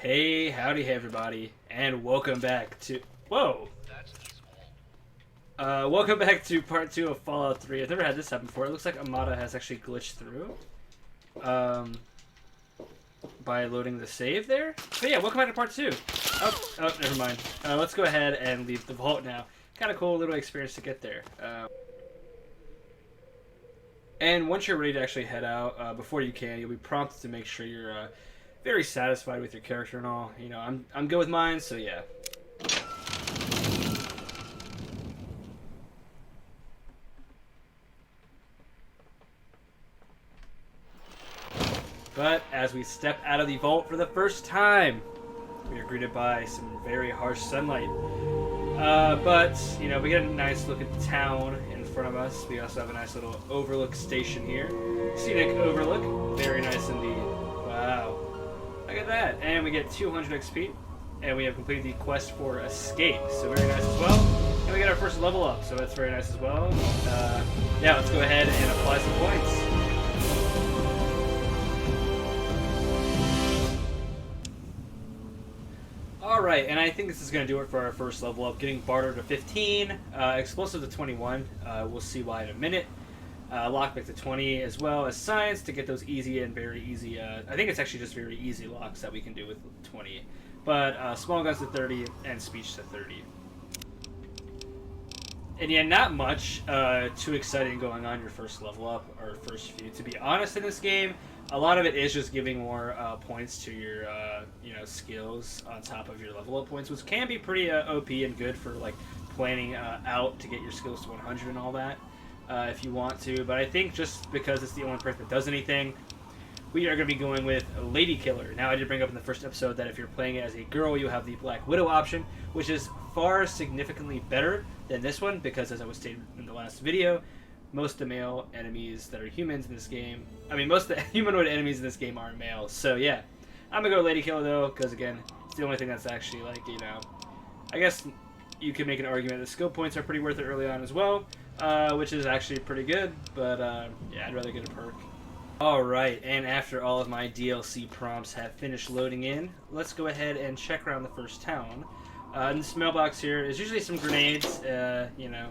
Hey, howdy, hey everybody, and welcome back to welcome back to part 2 of Fallout 3. I've never had this happen before. It looks like Amada has actually glitched through by loading the save there. But yeah, welcome back to part 2. Oh, never mind. Let's go ahead and leave the vault now. Kind of cool little experience to get there. And once you're ready to actually head out, before you can, you'll be prompted to make sure you're very satisfied with your character and all. You know, I'm good with mine, so yeah. But as we step out of the vault for the first time, we are greeted by some very harsh sunlight. But, you know, we get a nice look at the town in front of us. We also have a nice little overlook station here. Scenic overlook. Very nice indeed. Wow. Look at that. And we get 200 XP. And we have completed the quest for escape. So very nice as well. And we get our first level up. So that's very nice as well. Yeah, let's go ahead and apply some points. Alright, and I think this is going to do it for our first level up. Getting barter to 15, explosive to 21, we'll see why in a minute. Lockpick to 20, as well as science to get those easy and very easy, I think it's actually just very easy locks that we can do with 20. But small guns to 30, and speech to 30. And yeah, not much too exciting going on your first level up, or first few. To be honest, in this game, a lot of it is just giving more points to your, you know, skills on top of your level up points, which can be pretty OP and good for like planning out to get your skills to 100 and all that, if you want to. But I think just because it's the only perk that does anything, we are going to be going with Lady Killer. Now, I did bring up in the first episode that if you're playing it as a girl, you have the Black Widow option, which is far significantly better than this one, because as I was stating in the last video, most of the male enemies that are humans in this game, most of the humanoid enemies in this game are male. So yeah, I'm gonna go Lady Killer though, because again, it's the only thing that's actually like, you know, I guess you could make an argument that skill points are pretty worth it early on as well, which is actually pretty good, but yeah, I'd rather get a perk. Alright, and after all of my DLC prompts have finished loading in, let's go ahead and check around the first town. In this mailbox here is usually some grenades, you know.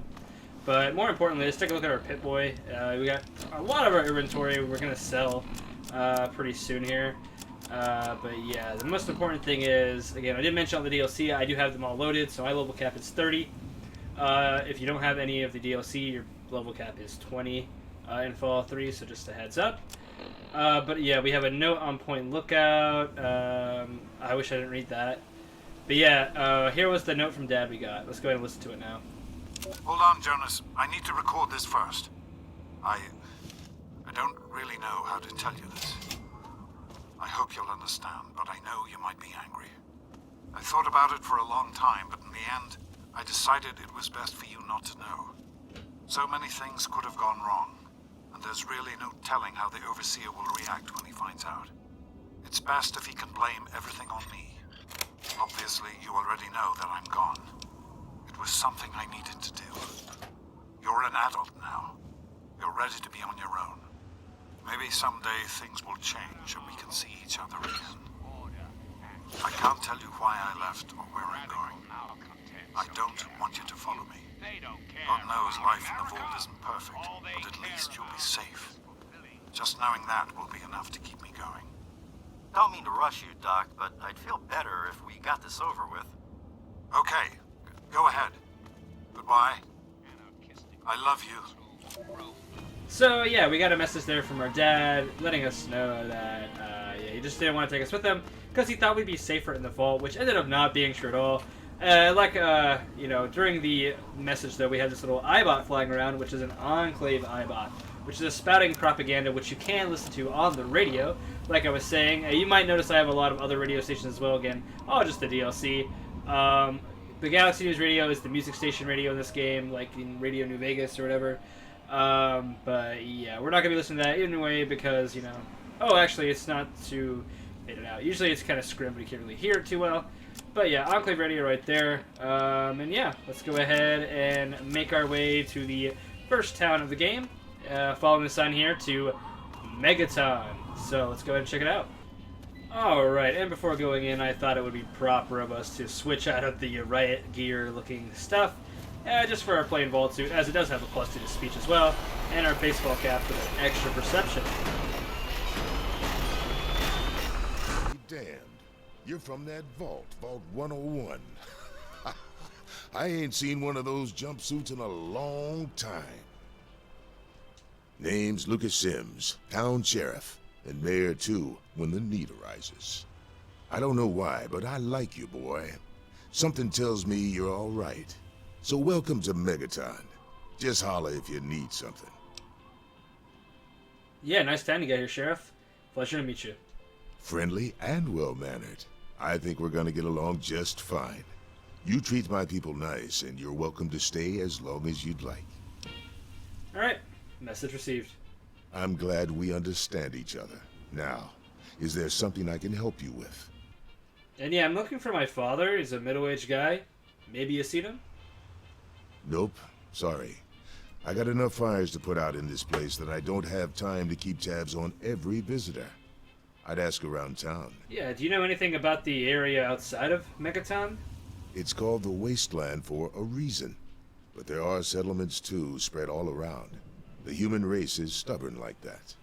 But more importantly, let's take a look at our Pip-Boy. We got a lot of our inventory we're going to sell pretty soon here. But yeah, the most important thing is, again, I did mention on the DLC, I do have them all loaded, so my level cap is 30. If you don't have any of the DLC, your level cap is 20 in Fallout 3, so just a heads up. But yeah, we have a note on Point Lookout. I wish I didn't read that. But yeah, here was the note from Dad we got. Let's go ahead and listen to it now. Hold on, Jonas. I need to record this first. I don't really know how to tell you this. I hope you'll understand, but I know you might be angry. I thought about it for a long time, but in the end, I decided it was best for you not to know. So many things could have gone wrong, and there's really no telling how the Overseer will react when he finds out. It's best if he can blame everything on me. Obviously, you already know that I'm gone. It was something I needed to do. You're an adult now. You're ready to be on your own. Maybe someday things will change and we can see each other again. I can't tell you why I left or where I'm going. I don't want you to follow me. God knows life in the vault isn't perfect, but at least you'll be safe. Just knowing that will be enough to keep me going. Don't mean to rush you, Doc, but I'd feel better if we got this over with. Okay. Go ahead. Goodbye. I love you. So yeah, we got a message there from our dad letting us know that yeah, he just didn't want to take us with him because he thought we'd be safer in the vault, which ended up not being true at all. You know, during the message though, we had this little iBot flying around, which is an Enclave iBot, which is a spouting propaganda which you can listen to on the radio. Like I was saying, you might notice I have a lot of other radio stations as well. Again, just the DLC. The Galaxy News Radio is the music station radio in this game, like in Radio New Vegas or whatever. But yeah, we're not going to be listening to that anyway because, you know... Oh, actually, it's not too faded out. Usually it's kind of scrim, but you can't really hear it too well. But yeah, Enclave Radio right there. And yeah, let's go ahead and make our way to the first town of the game. Following the sign here to Megaton. So let's go ahead and check it out. Alright, and before going in, I thought it would be proper of us to switch out of the riot gear looking stuff, just for our plain vault suit, as it does have a +2 to speech as well, and our baseball cap with an extra perception. Damned. You're from that vault, Vault 101. I ain't seen one of those jumpsuits in a long time. Name's Lucas Sims, town sheriff, and mayor too, when the need arises. I don't know why, but I like you, boy. Something tells me you're all right. So welcome to Megaton. Just holler if you need something. Yeah, nice time to get here, Sheriff. Pleasure to meet you. Friendly and well-mannered. I think we're gonna get along just fine. You treat my people nice, and you're welcome to stay as long as you'd like. Alright, message received. I'm glad we understand each other. Now, is there something I can help you with? And yeah, I'm looking for my father. He's a middle-aged guy. Maybe you seen him? Nope. Sorry. I got enough fires to put out in this place that I don't have time to keep tabs on every visitor. I'd ask around town. Yeah, do you know anything about the area outside of Megaton? It's called the Wasteland for a reason. But there are settlements too, spread all around. The human race is stubborn like that.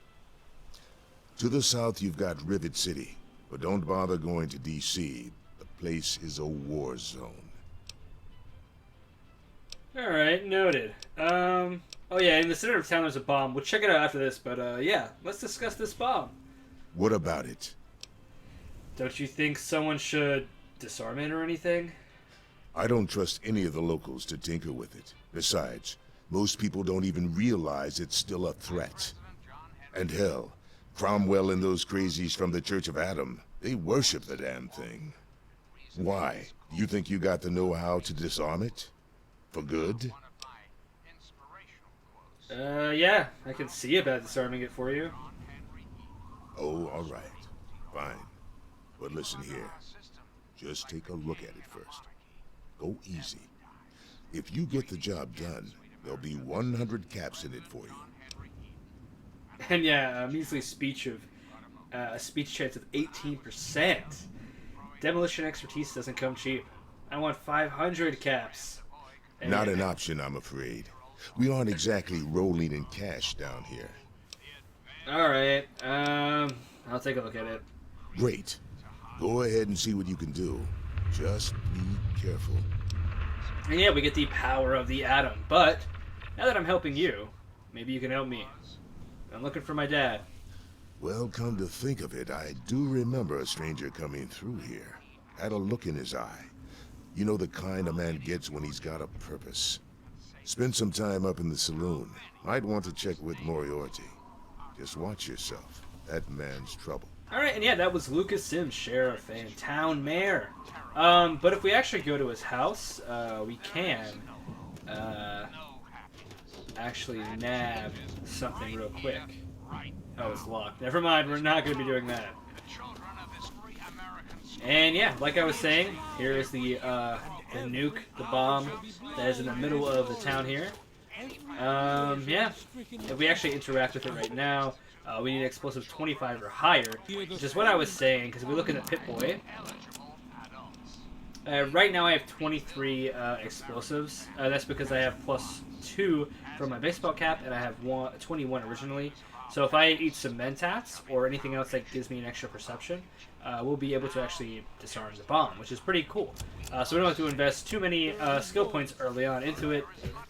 To the south, you've got Rivet City. But don't bother going to D.C. The place is a war zone. Alright, noted. Oh yeah, in the center of town there's a bomb. We'll check it out after this, but yeah, let's discuss this bomb. What about it? Don't you think someone should disarm it or anything? I don't trust any of the locals to tinker with it. Besides, most people don't even realize it's still a threat. And hell, Cromwell and those crazies from the Church of Adam, they worship the damn thing. Why? You think you got the know-how to disarm it? For good? Yeah, I can see about disarming it for you. Oh, all right. Fine. But listen here. Just take a look at it first. Go easy. If you get the job done, there'll be 100 caps in it for you. And yeah, a measly speech of a speech chance of 18%. Demolition expertise doesn't come cheap. I want 500 caps. And Not an option, I'm afraid. We aren't exactly rolling in cash down here. Alright, I'll take a look at it. Great. Go ahead and see what you can do. Just be careful. And yeah, we get the power of the atom. But now that I'm helping you, maybe you can help me. I'm looking for my dad. Well, come to think of it, I do remember a stranger coming through here. Had a look in his eye. You know the kind a man gets when he's got a purpose. Spend some time up in the saloon. Might want to check with Moriarty. Just watch yourself. That man's trouble. Alright, and yeah, that was Lucas Sims, Sheriff and Town Mayor. But if we actually go to his house, we can actually nab something real quick. Oh, it's locked. Never mind, we're not going to be doing that. And yeah, like I was saying, here is the nuke, the bomb that is in the middle of the town here. Yeah, if we actually interact with it right now, we need explosive 25 or higher, which is what I was saying, because if we look at the Pip-Boy, right now I have 23 explosives. That's because I have +2 from my baseball cap, and I have 21 originally. So if I eat some Mentats, or anything else that gives me an extra perception, we'll be able to actually disarm the bomb, which is pretty cool. So we don't have to invest too many skill points early on into it.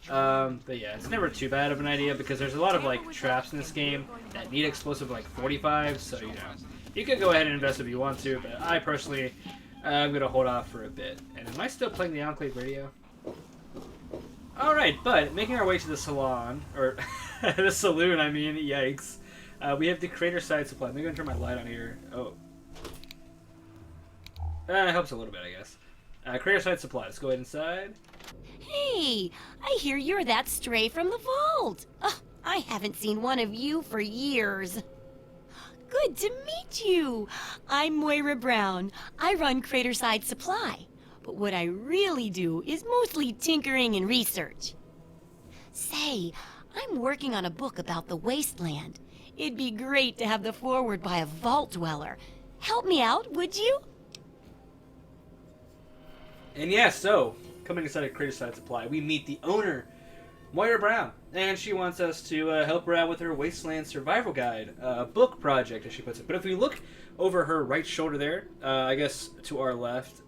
But yeah, it's never too bad of an idea, because there's a lot of like traps in this game that need explosive like 45, so you know, you can go ahead and invest if you want to, but I personally, I'm going to hold off for a bit. And am I still playing the Enclave radio? Alright, but making our way to the salon, or the saloon, I mean, yikes. We have the Crater Side Supply. Let me go and turn my light on here. Oh. It helps a little bit, I guess. Crater Side Supply. Let's go ahead inside. Hey, I hear you're that stray from the vault. I haven't seen one of you for years. Good to meet you. I'm Moira Brown. I run Craterside Supply. But what I really do is mostly tinkering and research. Say, I'm working on a book about the Wasteland. It'd be great to have the foreword by a vault dweller. help me out, would you? And yeah, so, coming inside of Creative Side Supply, we meet the owner, Moira Brown, and she wants us to help her out with her Wasteland Survival Guide, book project, as she puts it. But if we look over her right shoulder there, I guess to our left,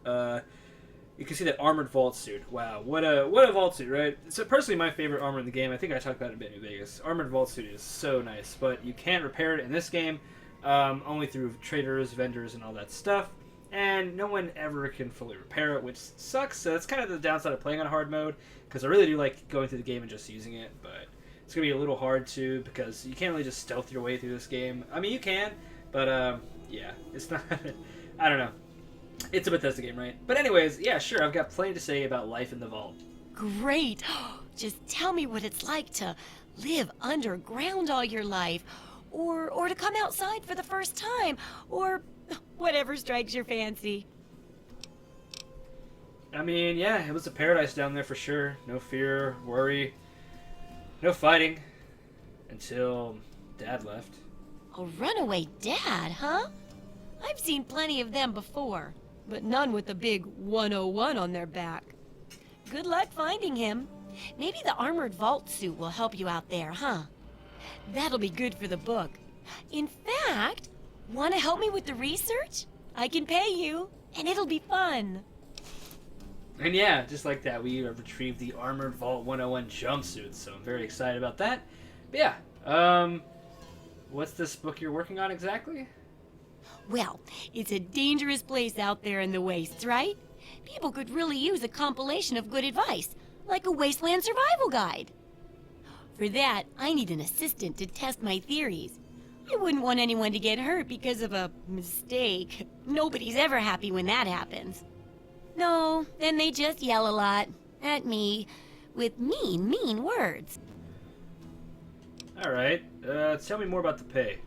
you can see that armored vault suit. Wow, what a vault suit, right? It's personally my favorite armor in the game. I think I talked about it a bit in New Vegas. Armored vault suit is so nice, but you can't repair it in this game, only through traders, vendors, and all that stuff. And no one ever can fully repair it, which sucks. So that's kind of the downside of playing on hard mode, because I really do like going through the game and just using it, but it's going to be a little hard too, because you can't really just stealth your way through this game. I mean, you can, but yeah, it's not, I don't know. It's a Bethesda game, right? But anyways, yeah, sure, I've got plenty to say about life in the vault. Great. Just tell me what it's like to live underground all your life, or to come outside for the first time, or whatever strikes your fancy. I mean, yeah, it was a paradise down there for sure. No fear, worry, no fighting, until Dad left. A runaway dad, huh? I've seen plenty of them before, but none with the big 101 on their back. Good luck finding him. Maybe the armored vault suit will help you out there, huh? That'll be good for the book. In fact, want to help me with the research? I can pay you, and it'll be fun. And yeah, just like that, we retrieved the Armored Vault 101 jumpsuit, so I'm very excited about that. But yeah, what's this book you're working on exactly? Well, it's a dangerous place out there in the wastes, right? People could really use a compilation of good advice, like a Wasteland Survival Guide. For that, I need an assistant to test my theories. I wouldn't want anyone to get hurt because of a mistake. Nobody's ever happy when that happens. No, then they just yell a lot at me with mean words. Alright, tell me more about the pay.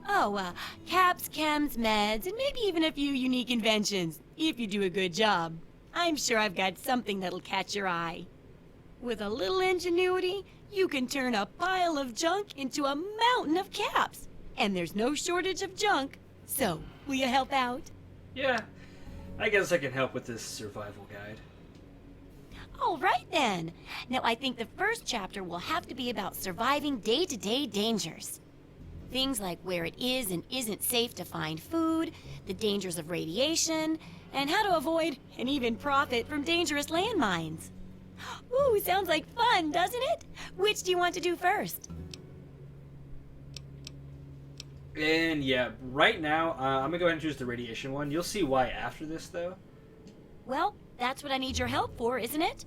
Oh, caps, chems, meds, and maybe even a few unique inventions, if you do a good job. I'm sure I've got something that'll catch your eye. With a little ingenuity, you can turn a pile of junk into a mountain of caps. And there's no shortage of junk. So, will you help out? Yeah, I guess I can help with this survival guide. All right then. Now I think the first chapter will have to be about surviving day-to-day dangers. Things like where it is and isn't safe to find food, the dangers of radiation, and how to avoid and even profit from dangerous landmines. Ooh, sounds like fun, doesn't it? Which do you want to do first? And yeah, right now, I'm gonna go ahead and choose the radiation one. You'll see why after this, though. Well, that's what I need your help for, isn't it?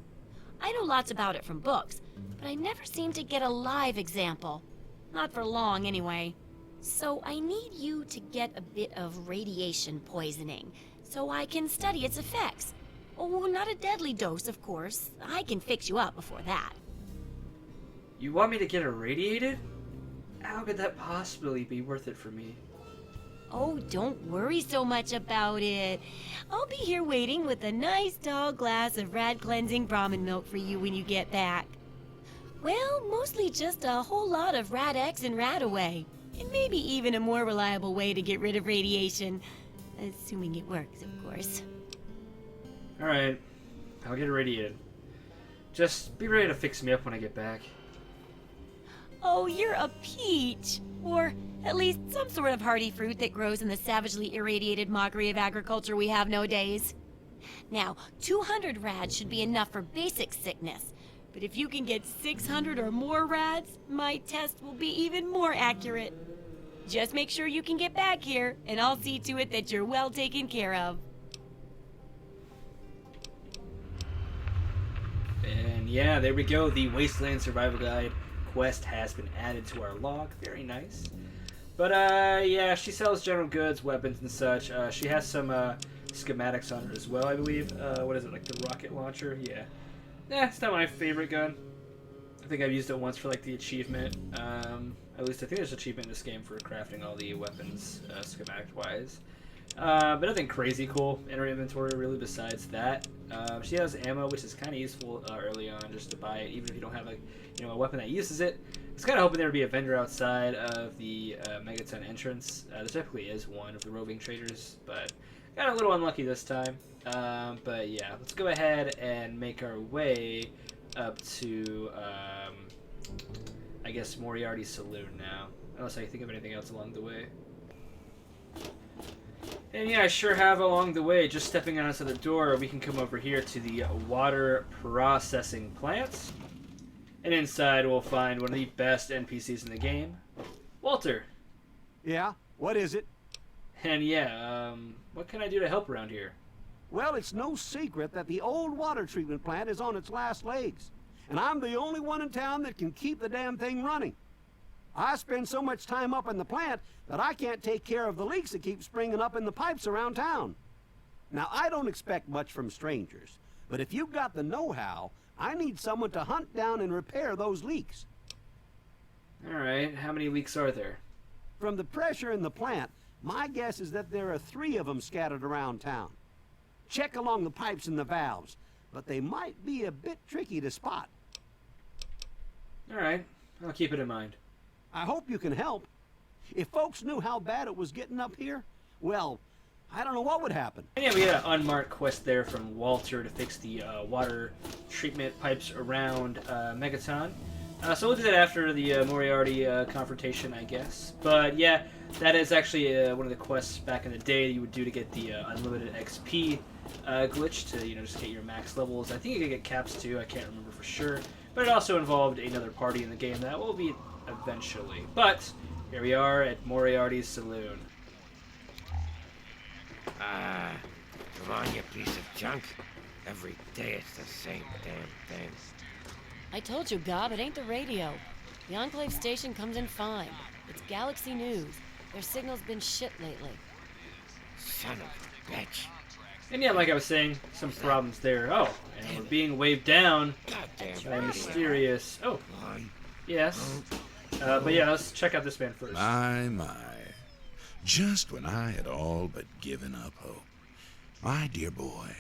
I know lots about it from books, but I never seem to get a live example. Not for long, anyway. So I need you to get a bit of radiation poisoning, so I can study its effects. Oh, not a deadly dose, of course. I can fix you up before that. You want me to get irradiated? How could that possibly be worth it for me? Oh, don't worry so much about it. I'll be here waiting with a nice tall glass of rad-cleansing Brahmin milk for you when you get back. Well, mostly just a whole lot of Rad-X and Rad-Away. And maybe even a more reliable way to get rid of radiation. Assuming it works, of course. Alright, I'll get irradiated. Just be ready to fix me up when I get back. Oh, you're a peach. Or at least some sort of hardy fruit that grows in the savagely irradiated mockery of agriculture we have nowadays. Now, 200 rads should be enough for basic sickness. But if you can get 600 or more rads, my test will be even more accurate. Just make sure you can get back here, and I'll see to it that you're well taken care of. And yeah, there we go. The Wasteland Survival Guide quest has been added to our log. Very nice. But yeah, she sells general goods, weapons, and such. She has some schematics on her as well, I believe. What is it, like the rocket launcher? Yeah. It's not my favorite gun. I think I've used it once for like the achievement. At least I think there's an achievement in this game for crafting all the weapons schematic-wise. But nothing crazy cool in her inventory really besides that. She has ammo, which is kind of useful early on just to buy it, even if you don't have a weapon that uses it. I was kind of hoping there would be a vendor outside of the Megaton entrance. There typically is one of the roving traders, but got a little unlucky this time. But yeah, let's go ahead and make our way up to, I guess, Moriarty's Saloon now. Unless I can think of anything else along the way. And yeah, I sure have along the way. Just stepping onto the door, we can come over here to the water processing plant. And inside we'll find one of the best NPCs in the game, Walter. Yeah? What is it? And yeah, what can I do to help around here? Well, it's no secret that the old water treatment plant is on its last legs. And I'm the only one in town that can keep the damn thing running. I spend so much time up in the plant that I can't take care of the leaks that keep springing up in the pipes around town. Now, I don't expect much from strangers, but if you've got the know-how, I need someone to hunt down and repair those leaks. Alright, how many leaks are there? From the pressure in the plant, my guess is that there are 3 of them scattered around town. Check along the pipes and the valves, but they might be a bit tricky to spot. Alright, I'll keep it in mind. I hope you can help. If folks knew how bad it was getting up here, well, I don't know what would happen. And yeah, we had an unmarked quest there from Walter to fix the water treatment pipes around Megaton. So we'll do that after the Moriarty confrontation, I guess. But yeah, that is actually one of the quests back in the day that you would do to get the unlimited XP glitch to just get your max levels. I think you could get caps too. I can't remember for sure. But it also involved another party in the game that will be eventually. But here we are at Moriarty's Saloon. Come on, you piece of junk. Every day it's the same damn thing. I told you, Gob, it ain't the radio. The Enclave station comes in fine. It's Galaxy News. Their signal's been shit lately. Son of a bitch. And yeah, like I was saying, some problems there. Oh, and we're being waved down Goddamn by a mysterious... Oh, yes. But yeah, let's check out this man first. My. Just when I had all but given up hope. My dear boy,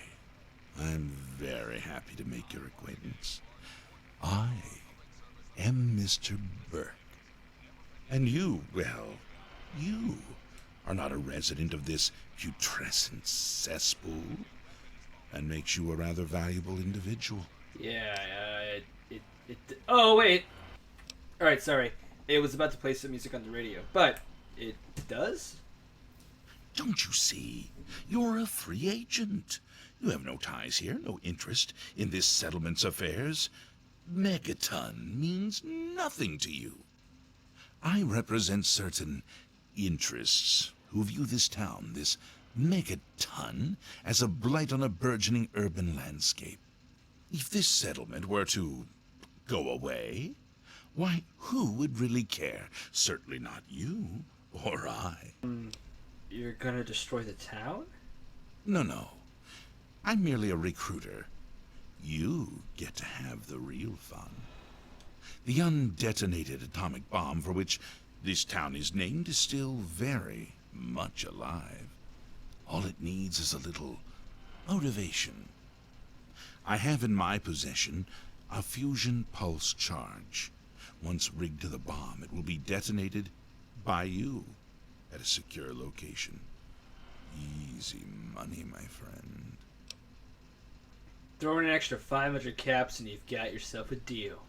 I'm very happy to make your acquaintance. I am Mr. Burke. And you, well, you are not a resident of this putrescent cesspool. That makes you a rather valuable individual. Yeah, oh, wait. Alright, sorry. It was about to play some music on the radio, but it does? Don't you see? You're a free agent. You have no ties here, no interest in this settlement's affairs. Megaton means nothing to you. I represent certain interests who view this town, this Megaton, as a blight on a burgeoning urban landscape. If this settlement were to go away, why, who would really care? Certainly not you or I. You're gonna destroy the town? No. I'm merely a recruiter. You get to have the real fun. The undetonated atomic bomb for which this town is named is still very much alive. All it needs is a little motivation. I have in my possession a fusion pulse charge. Once rigged to the bomb, it will be detonated by you at a secure location. Easy money, my friend. Throw in an extra 500 caps and you've got yourself a deal.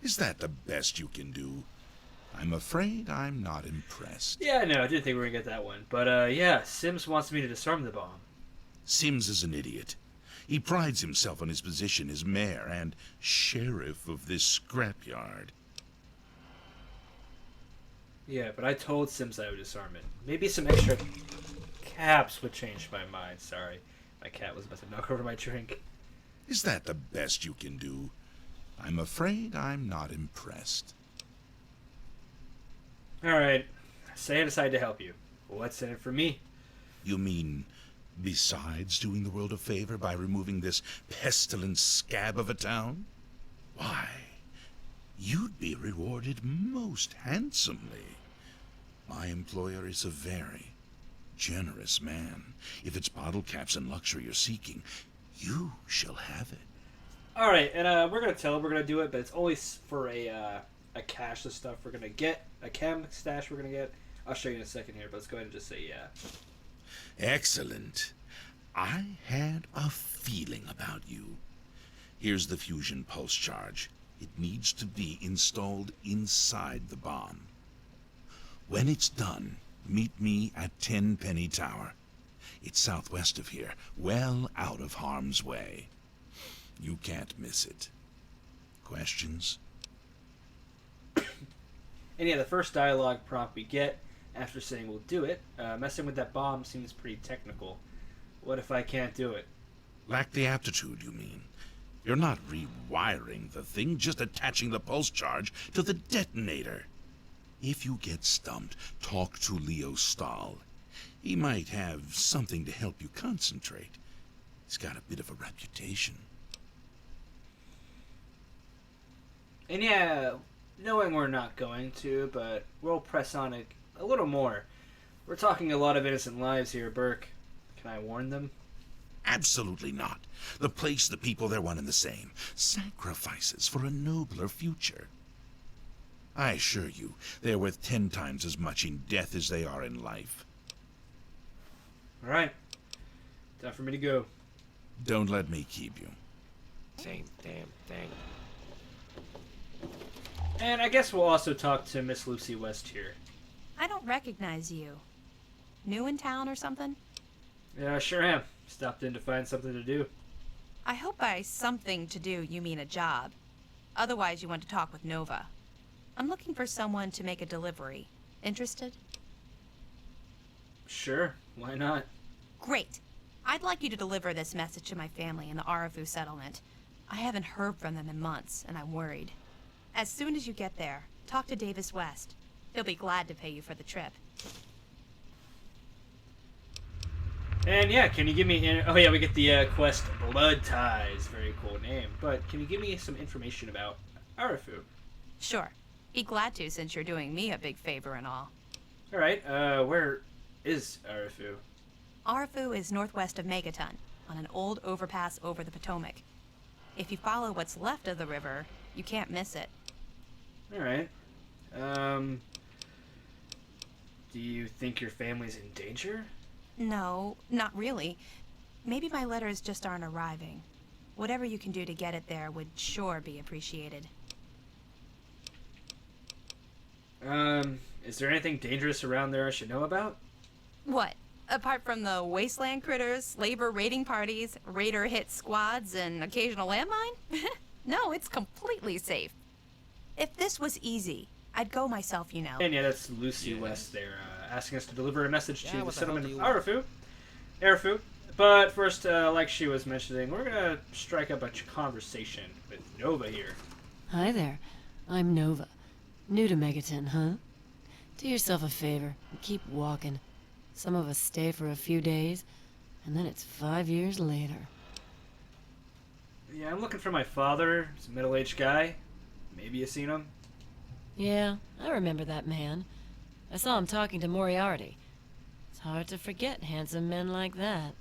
Is that the best you can do? I'm afraid I'm not impressed. Yeah, no, I didn't think we were gonna get that one. But, yeah, Sims wants me to disarm the bomb. Sims is an idiot. He prides himself on his position as mayor and sheriff of this scrapyard. Yeah, but I told Sims I would disarm it. Maybe some extra caps would change my mind. Sorry, my cat was about to knock over my drink. Is that the best you can do? I'm afraid I'm not impressed. Alright, say I decide to help you. What's in it for me? You mean, besides doing the world a favor by removing this pestilent scab of a town? Why, you'd be rewarded most handsomely. My employer is a very generous man. If it's bottle caps and luxury you're seeking, you shall have it. All right, and we're gonna tell him we're gonna do it, but it's only for a cache of stuff we're gonna get, a chem stash we're gonna get. I'll show you in a second here, but let's go ahead and just say yeah. Excellent. I had a feeling about you. Here's the fusion pulse charge. It needs to be installed inside the bomb. When it's done, meet me at Tenpenny Tower. It's southwest of here, well out of harm's way. You can't miss it. Questions? And yeah, the first dialogue prompt we get after saying we'll do it, messing with that bomb seems pretty technical. What if I can't do it? Lack the aptitude, you mean? You're not rewiring the thing, just attaching the pulse charge to the detonator. If you get stumped, talk to Leo Stahl. He might have something to help you concentrate. He's got a bit of a reputation. And yeah, knowing we're not going to, but we'll press on it a little more. We're talking a lot of innocent lives here, Burke. Can I warn them? Absolutely not. The place, the people, they're one and the same. Sacrifices for a nobler future. I assure you, they're worth 10 times as much in death as they are in life. All right. Time for me to go. Don't let me keep you. Same damn thing. And I guess we'll also talk to Miss Lucy West here. I don't recognize you. New in town or something? Yeah, I sure am. Stopped in to find something to do. I hope by something to do you mean a job. Otherwise you want to talk with Nova. I'm looking for someone to make a delivery. Interested? Sure, why not? Great. I'd like you to deliver this message to my family in the Arafu settlement. I haven't heard from them in months, and I'm worried. As soon as you get there, talk to Davis West. He'll be glad to pay you for the trip. And yeah, can you give me... Oh yeah, we get the quest Blood Ties. Very cool name. But can you give me some information about Arafu? Sure. Be glad to, since you're doing me a big favor and all. Alright, where is Arafu? Arafu is northwest of Megaton, on an old overpass over the Potomac. If you follow what's left of the river, you can't miss it. Alright. Do you think your family's in danger? No, not really. Maybe my letters just aren't arriving. Whatever you can do to get it there would sure be appreciated. Is there anything dangerous around there I should know about? What? Apart from the wasteland critters, labor raiding parties, raider hit squads, and occasional landmine? No, it's completely safe. If this was easy, I'd go myself, you know. And yeah, that's Lucy West there, asking us to deliver a message to the what the hell settlement do of you want? Arafu. But first, like she was mentioning, we're gonna strike up a conversation with Nova here. Hi there. I'm Nova. New to Megaton, huh? Do yourself a favor and keep walking. Some of us stay for a few days, and then it's 5 years later. Yeah, I'm looking for my father. He's a middle-aged guy. Maybe you've seen him? Yeah, I remember that man. I saw him talking to Moriarty. It's hard to forget handsome men like that.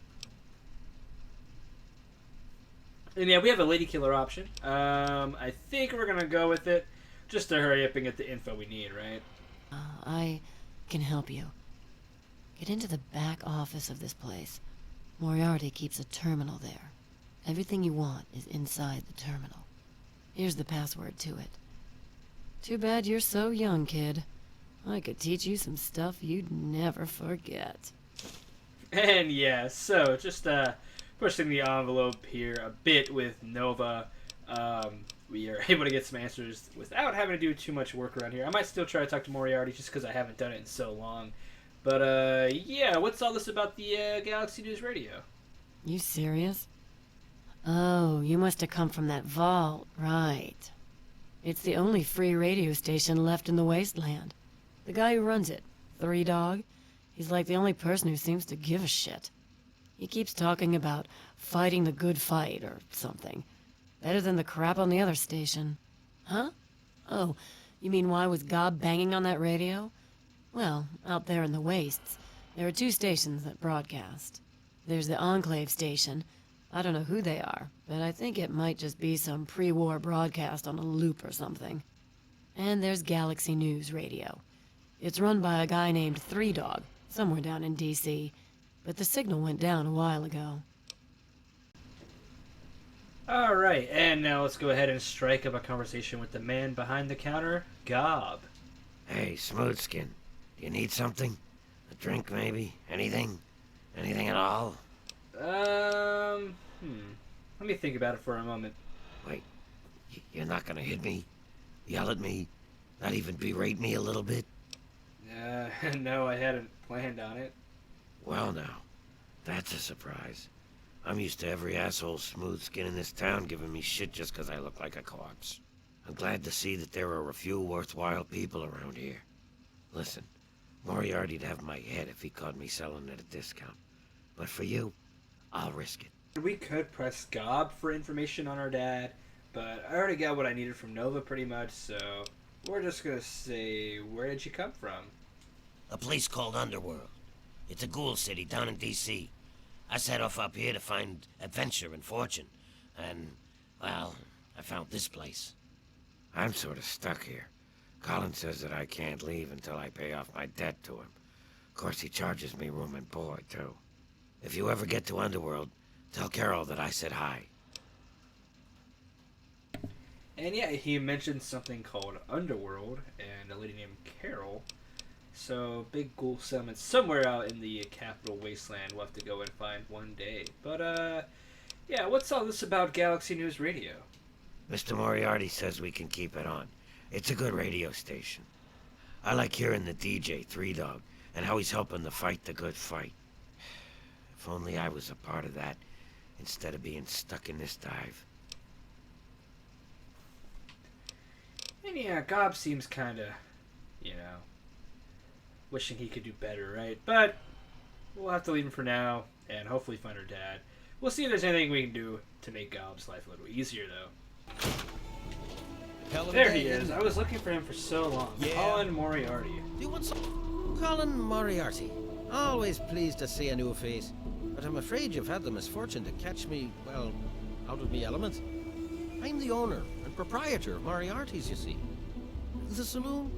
And yeah, we have a lady killer option. I think we're gonna go with it, just to hurry up and get the info we need, right? I can help you. Get into the back office of this place. Moriarty keeps a terminal there. Everything you want is inside the terminal. Here's the password to it. Too bad you're so young, kid. I could teach you some stuff you'd never forget. And yeah, so just pushing the envelope here a bit with Nova. We are able to get some answers without having to do too much work around here. I might still try to talk to Moriarty just because I haven't done it in so long. But yeah, what's all this about the Galaxy News Radio? You serious? Oh, you must have come from that vault, right. It's the only free radio station left in the Wasteland. The guy who runs it, Three Dog, he's like the only person who seems to give a shit. He keeps talking about fighting the good fight or something. Better than the crap on the other station. Huh? Oh, you mean why was Gob banging on that radio? Well, out there in the wastes, There are 2 stations that broadcast. There's the Enclave station. I don't know who they are, but I think it might just be some pre-war broadcast on a loop or something. And there's Galaxy News Radio. It's run by a guy named Three Dog, somewhere down in D.C., but the signal went down a while ago. Alright, and now let's go ahead and strike up a conversation with the man behind the counter, Gob. Hey, Smoothskin. Do you need something? A drink, maybe? Anything? Anything at all? Let me think about it for a moment. Wait, you're not gonna hit me? Yell at me? Not even berate me a little bit? No, I hadn't planned on it. Well now, that's a surprise. I'm used to every asshole smooth skin in this town giving me shit just 'cause I look like a corpse. I'm glad to see that there are a few worthwhile people around here. Listen, Moriarty'd have my head if he caught me selling at a discount. But for you, I'll risk it. We could press Gob for information on our dad, but I already got what I needed from Nova pretty much, so we're just gonna say, where did you come from? A place called Underworld. It's a ghoul city down in D.C. I set off up here to find adventure and fortune, and, well, I found this place. I'm sort of stuck here. Colin says that I can't leave until I pay off my debt to him. Of course, he charges me room and board, too. If you ever get to Underworld, tell Carol that I said hi. And yeah, he mentioned something called Underworld and a lady named Carol. So, big ghoul settlement somewhere out in the Capital Wasteland we'll have to go and find one day. But, yeah, what's all this about Galaxy News Radio? Mr. Moriarty says we can keep it on. It's a good radio station. I like hearing the DJ, Three Dog, and how he's helping to fight the good fight. If only I was a part of that, instead of being stuck in this dive. And yeah, Gob seems kinda, you know, wishing he could do better, right? But we'll have to leave him for now, and hopefully find our dad. We'll see if there's anything we can do to make Gob's life a little easier, though. There he is. I was looking for him for so long. Yeah. Colin Moriarty. Do you want some? Colin Moriarty. Always pleased to see a new face. But I'm afraid you've had the misfortune to catch me, well, out of me element. I'm the owner and proprietor of Moriarty's, you see. The Saloon.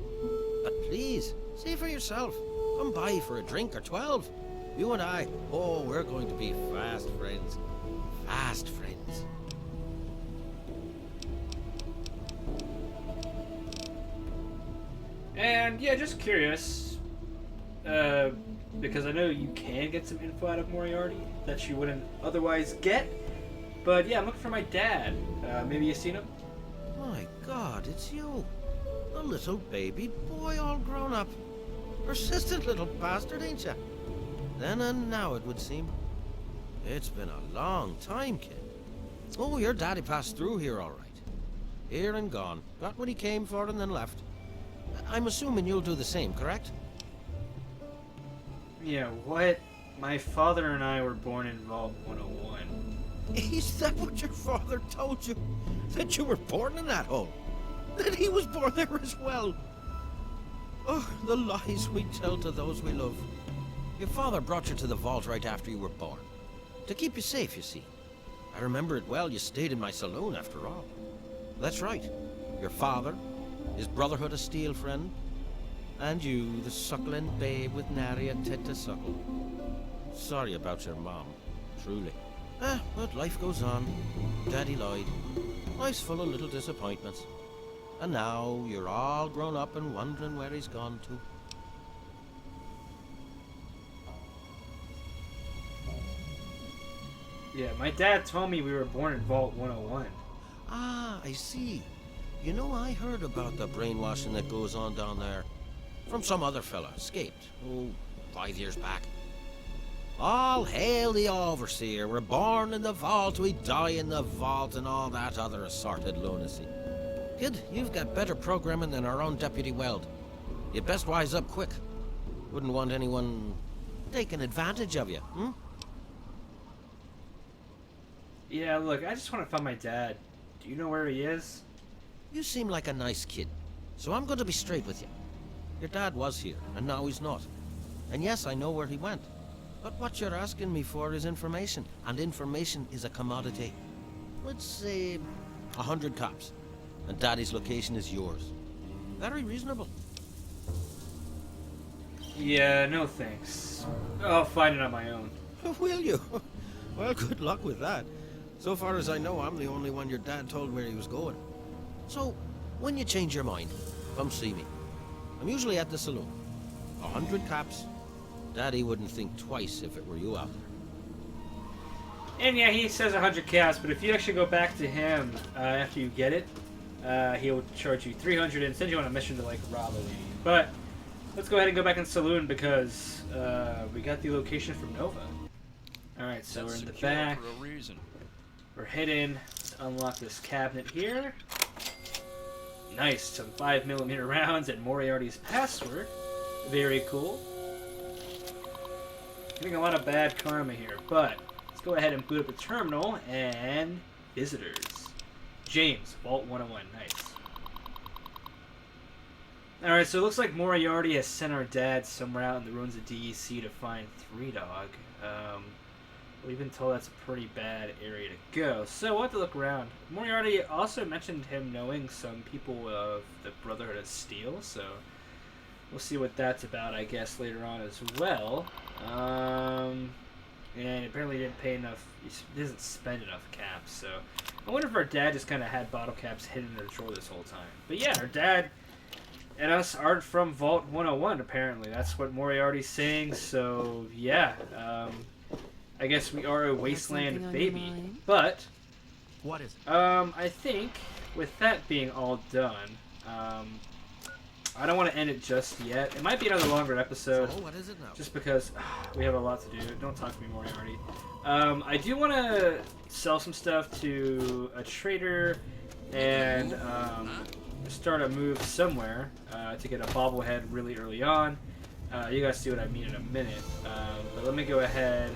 But please, see for yourself. Come by for a drink or 12. You and I, oh, we're going to be fast friends. Fast friends. And yeah, just curious, because I know you can get some info out of Moriarty that you wouldn't otherwise get. But yeah, I'm looking for my dad. Maybe you seen him? My God, it's you. A little baby boy all grown up. Persistent little bastard, ain't ya? Then and now, it would seem. It's been a long time, kid. Oh, your daddy passed through here all right. Here and gone. Got what he came for and then left. I'm assuming you'll do the same, correct? Yeah, what? My father and I were born in Vault 101. Is that what your father told you? That you were born in that hole? That he was born there as well? Oh, the lies we tell to those we love. Your father brought you to the vault right after you were born. To keep you safe, you see. I remember it well, you stayed in my saloon after all. That's right. Your father, his Brotherhood of Steel friend, and you, the suckling babe with nary a tit to suckle. Sorry about your mom, truly. But life goes on. Daddy lied. Life's full of little disappointments. And now you're all grown up and wondering where he's gone to. Yeah, my dad told me we were born in Vault 101. Ah, I see. You know, I heard about the brainwashing that goes on down there. From some other fella, escaped, 5 years back. All hail the Overseer. We're born in the vault, we die in the vault, and all that other assorted lunacy. Kid, you've got better programming than our own Deputy Weld. You'd best wise up quick. Wouldn't want anyone taking advantage of you, hmm? Yeah, look, I just want to find my dad. Do you know where he is? You seem like a nice kid, so I'm going to be straight with you. Your dad was here, and now he's not. And yes, I know where he went. But what you're asking me for is information, and information is a commodity. Let's say 100 cops, and Daddy's location is yours. Very reasonable. Yeah, no thanks. I'll find it on my own. Will you? Well, good luck with that. So far as I know, I'm the only one your dad told where he was going. So, when you change your mind, come see me. I'm usually at the saloon. 100 cops. Daddy wouldn't think twice if it were you out there. And yeah, he says 100 caps, but if you actually go back to him after you get it, he'll charge you 300 and send you on a mission to like rob a lady. But let's go ahead and go back in Saloon because we got the location from Nova. Alright, so we're in the back. For a reason. We're heading to unlock this cabinet here. Nice, some 5mm rounds and Moriarty's password. Very cool. Getting a lot of bad karma here, but let's go ahead and boot up the terminal and visitors. James, Vault 101, nice. Alright, so it looks like Moriarty has sent our dad somewhere out in the ruins of DEC to find Three Dog. We've been told that's a pretty bad area to go, so we'll have to look around. Moriarty also mentioned him knowing some people of the Brotherhood of Steel, so we'll see what that's about, I guess, later on as well. And apparently he didn't pay enough, he doesn't spend enough caps, so I wonder if our dad just kind of had bottle caps hidden in the drawer this whole time. But yeah, our dad and us aren't from Vault 101, apparently. That's what Moriarty's saying, so yeah, I guess we are a Wasteland baby. But What is it? I think with that being all done, I don't want to end it just yet. It might be another longer episode, So, what is it now? just because we have a lot to do. Don't talk to me, Moriarty. I do want to sell some stuff to a trader and start a move somewhere to get a bobblehead really early on. You guys see what I mean in a minute. But let me go ahead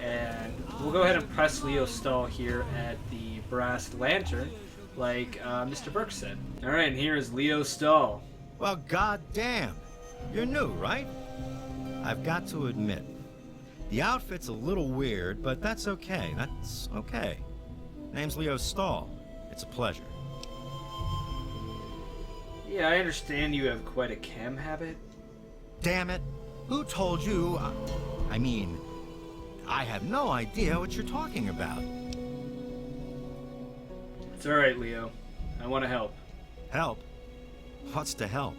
and we'll go ahead and press Leo stall here at the brass lantern, like Mr. Burke said. All right, and here is Leo stall. Well, goddamn. You're new, right? I've got to admit, the outfit's a little weird, but that's okay. That's okay. Name's Leo Stahl. It's a pleasure. Yeah, I understand you have quite a chem habit. Damn it. Who told you? I mean, I have no idea what you're talking about. It's all right, Leo. I want to help. Help? What's to help?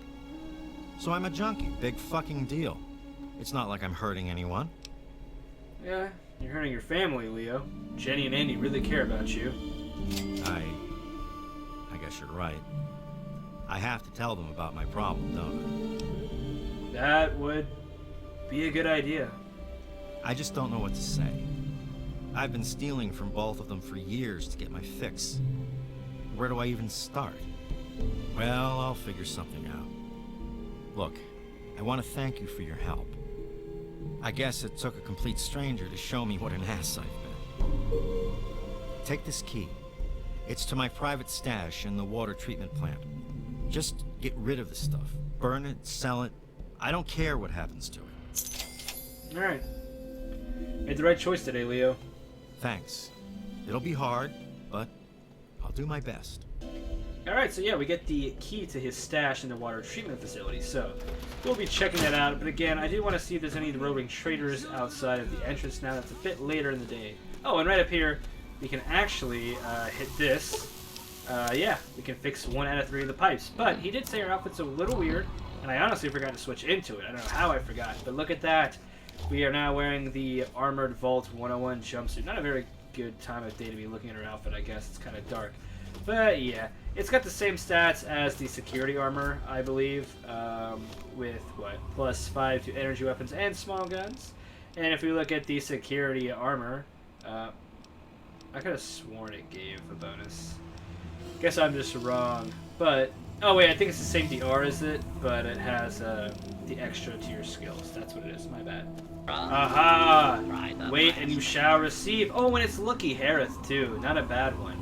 So I'm a junkie. Big fucking deal. It's not like I'm hurting anyone. Yeah, you're hurting your family, Leo. Jenny and Andy really care about you. I guess you're right. I have to tell them about my problem, don't That would be a good idea. I? I just don't know what to say. I've been stealing from both of them for years to get my fix. Where do I even start? Well, I'll figure something out. Look, I want to thank you for your help. I guess it took a complete stranger to show me what an ass I've been. Take this key. It's to my private stash in the water treatment plant. Just get rid of the stuff. Burn it, sell it. I don't care what happens to it. Alright. Made the right choice today, Leo. Thanks. It'll be hard, but I'll do my best. Alright, so yeah, we get the key to his stash in the water treatment facility, so we'll be checking that out. But again, I do want to see if there's any roving traders outside of the entrance now. That's a bit later in the day. Oh, and right up here, we can actually hit this. Yeah, we can fix 1 out of 3 of the pipes. But he did say our outfit's a little weird, and I honestly forgot to switch into it. I don't know how I forgot, but look at that. We are now wearing the Armored Vault 101 jumpsuit. Not a very good time of day to be looking at our outfit, I guess. It's kind of dark. But yeah, it's got the same stats as the security armor, I believe, with, what, +5 to energy weapons and small guns. And if we look at the security armor, I could have sworn it gave a bonus. Guess I'm just wrong. But, oh wait, I think it's the same DR as it, but it has the extra to your skills. That's what it is, my bad. Aha! Wait and you shall receive. Oh, and it's Lucky Harith too, not a bad one.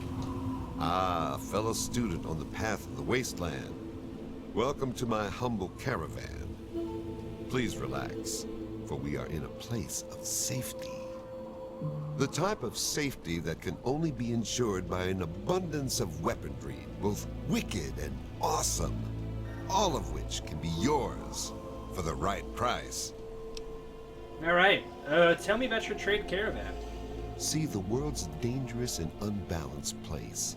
Ah, fellow student on the path of the Wasteland. Welcome to my humble caravan. Please relax. for we are in a place of safety. The type of safety that can only be ensured by an abundance of weaponry, both wicked and awesome, all of which can be yours for the right price. All right, tell me about your trade caravan. See, the world's a dangerous and unbalanced place.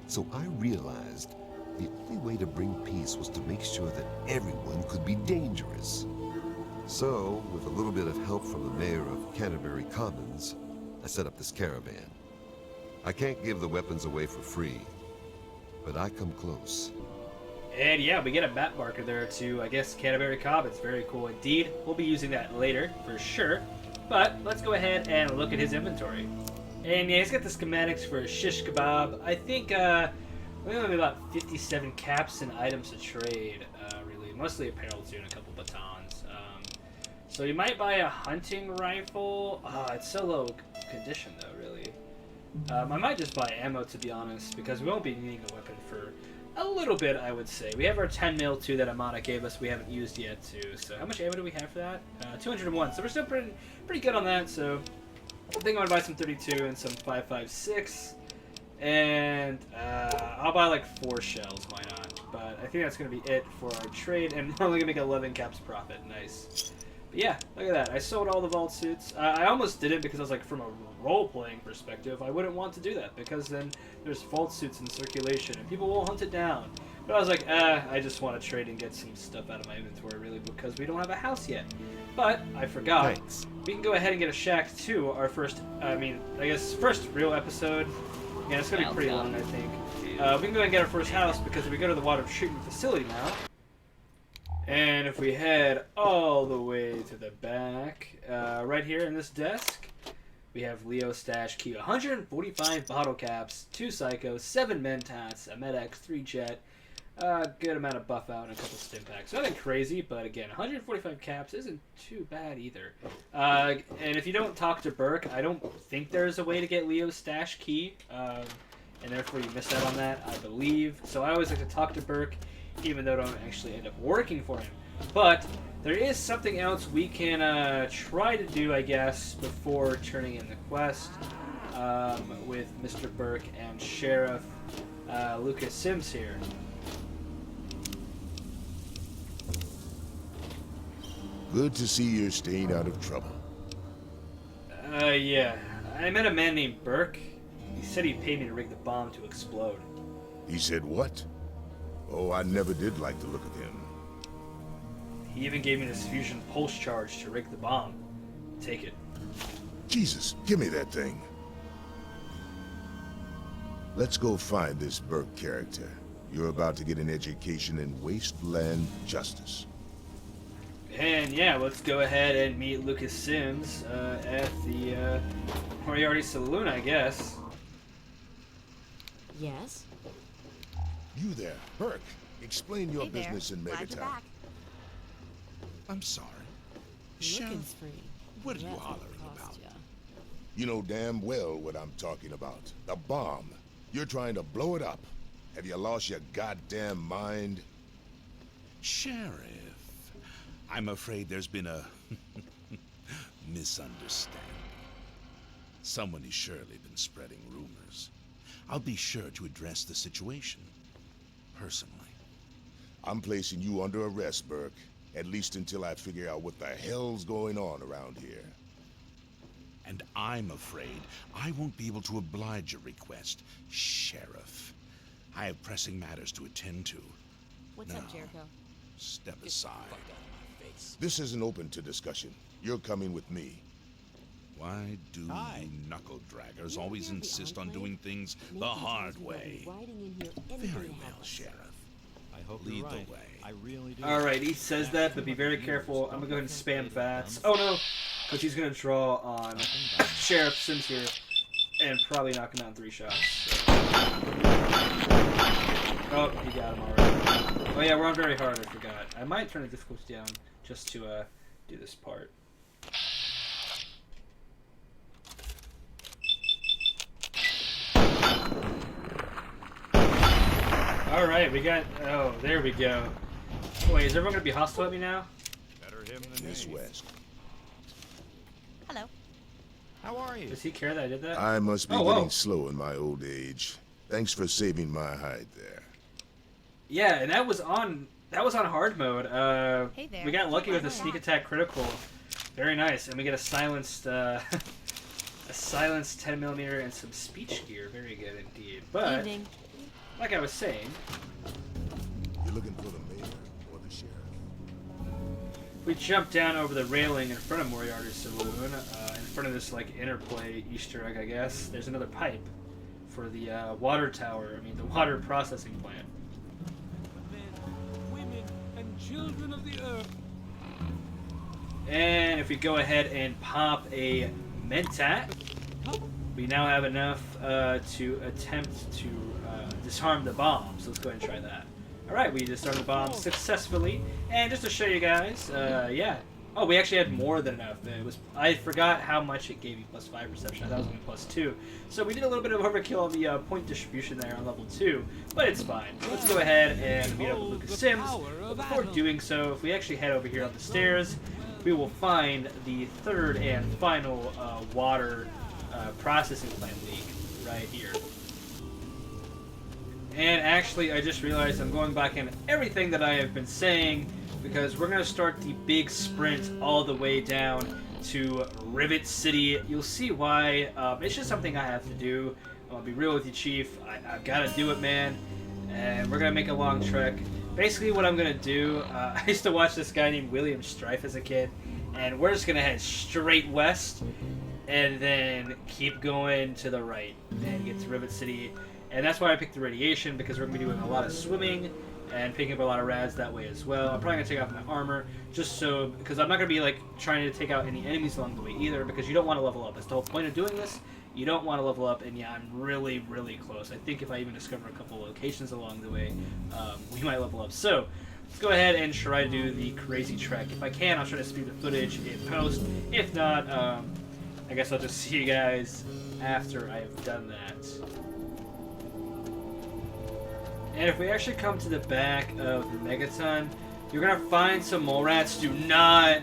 So I realized the only way to bring peace was to make sure that everyone could be dangerous. So, with a little bit of help from the mayor of Canterbury Commons, I set up this caravan. I can't give the weapons away for free, but I come close. And yeah, we get a map marker there to, I guess, Canterbury Commons. Very cool indeed. We'll be using that later, for sure. But let's go ahead and look at his inventory. And yeah, he's got the schematics for shish kebab. I think we only have about 57 caps and items to trade, really. Mostly apparel too, and a couple batons. So you might buy a hunting rifle. It's so low condition though, really. I might just buy ammo, to be honest, because we won't be needing a weapon for a little bit, I would say. We have our 10 mil too that Amana gave us. We haven't used yet too. So how much ammo do we have for that? 201. So we're still pretty good on that. So I think I'm gonna buy some 32 and some 5.56, and I'll buy like 4 shells. Why not? But I think that's gonna be it for our trade, and we're only gonna make 11 caps profit. Nice. But yeah, look at that. I sold all the vault suits. I almost didn't because I was like, from a role-playing perspective, I wouldn't want to do that because then there's vault suits in circulation and people will hunt it down. But I was like, I just want to trade and get some stuff out of my inventory, really, because we don't have a house yet. But I forgot. Thanks. We can go ahead and get a shack too. Our first, I guess, first real episode. Yeah, it's gonna be pretty long, I think. We can go ahead and get our first house because we go to the water treatment facility now. And if we head all the way to the back, right here in this desk, we have Leo's stash key. 145 bottle caps, 2 psychos, 7 mentats, a med-X, 3 jet, a good amount of buff out, and a couple stim packs. Nothing crazy, but again, 145 caps isn't too bad either. And if you don't talk to Burke, I don't think there's a way to get Leo's stash key, and therefore you miss out on that, I believe. So I always like to talk to Burke, even though I don't actually end up working for him. But there is something else we can try to do, I guess, before turning in the quest with Mr. Burke and Sheriff Lucas Sims here. Good to see you're staying out of trouble. Yeah. I met a man named Burke. He said he'd pay me to rig the bomb to explode. He said what? Oh, I never did like the look of him. He even gave me this fusion pulse charge to rig the bomb. Take it. Jesus, give me that thing. Let's go find this Burke character. You're about to get an education in wasteland justice. And yeah, let's go ahead and meet Lucas Sims at the Moriarty Saloon, I guess. Yes? You there, Burke. Explain your Hey there. business in Glad you're Megaton. back. I'm sorry. Looking free. What are you That's what hollering cost about? ya. You know damn well what I'm talking about. The bomb. You're trying to blow it up. Have you lost your goddamn mind? Sheriff, I'm afraid there's been a misunderstanding. Someone has surely been spreading rumors. I'll be sure to address the situation personally. I'm placing you under arrest, Burke. At least until I figure out what the hell's going on around here. And I'm afraid I won't be able to oblige your request, Sheriff. I have pressing matters to attend to. What's up, Jericho? Step aside. This isn't open to discussion. You're coming with me. Why do you knuckle draggers always insist on doing things the hard way? Very well, Sheriff. I hope Lead you're right. the way. I really do. Alright, he says that, but be very careful. I'm gonna go ahead and spam VATS. Oh no! Because he's gonna draw on Sheriff Sims here and probably knock him out in 3 shots. So. Oh, he got him already. Oh yeah, we're on very hard, I forgot. I might turn the difficulty down just to do this part. Alright, we got... Oh, there we go. Wait, is everyone gonna be hostile at me now? Miss West. How are you? Does he care that I did that? I must be Oh, whoa. getting slow in my old age. Thanks for saving my hide there. Yeah, and that was on hard mode. Hey there. We got lucky with a sneak attack critical. Very nice, and we get a silenced 10mm and some speech gear. Very good indeed. But Evening. like I was saying, You're looking for the mayor or the sheriff? we jump down over the railing in front of Moriarty's Saloon, in front of this like interplay Easter egg, I guess. There's another pipe for the water tower. I mean, the water processing plant. Women and children of the earth. And if we go ahead and pop a Mentat, we now have enough to attempt to disarm the bomb. So let's go ahead and try that. Alright, we disarmed the bomb successfully. And just to show you guys, yeah. Oh, we actually had more than enough. I forgot how much it gave you, +5 perception. I thought it was only +2. So we did a little bit of overkill on the point distribution there on level 2, but it's fine. Let's go ahead and meet up with Lucas Sims. But before doing so, if we actually head over here up the stairs, we will find the third and final water processing plant leak right here. And actually, I just realized I'm going back in everything that I have been saying, because we're going to start the big sprint all the way down to Rivet City. You'll see why. It's just something I have to do. I'll be real with you, Chief. I've got to do it, man. And we're going to make a long trek. Basically, what I'm going to do, I used to watch this guy named William Strife as a kid, and we're just going to head straight west and then keep going to the right and get to Rivet City. And that's why I picked the radiation, because we're going to be doing a lot of swimming and picking up a lot of rads that way as well. I'm probably going to take off my armor, just so, because I'm not going to be like trying to take out any enemies along the way either, because you don't want to level up. That's the whole point of doing this. You don't want to level up, and yeah, I'm really, really close. I think if I even discover a couple locations along the way, we might level up. So, let's go ahead and try to do the crazy trek. If I can, I'll try to speed the footage in post. If not, I guess I'll just see you guys after I have done that. And if we actually come to the back of the Megaton, you're gonna find some mole rats. Do not,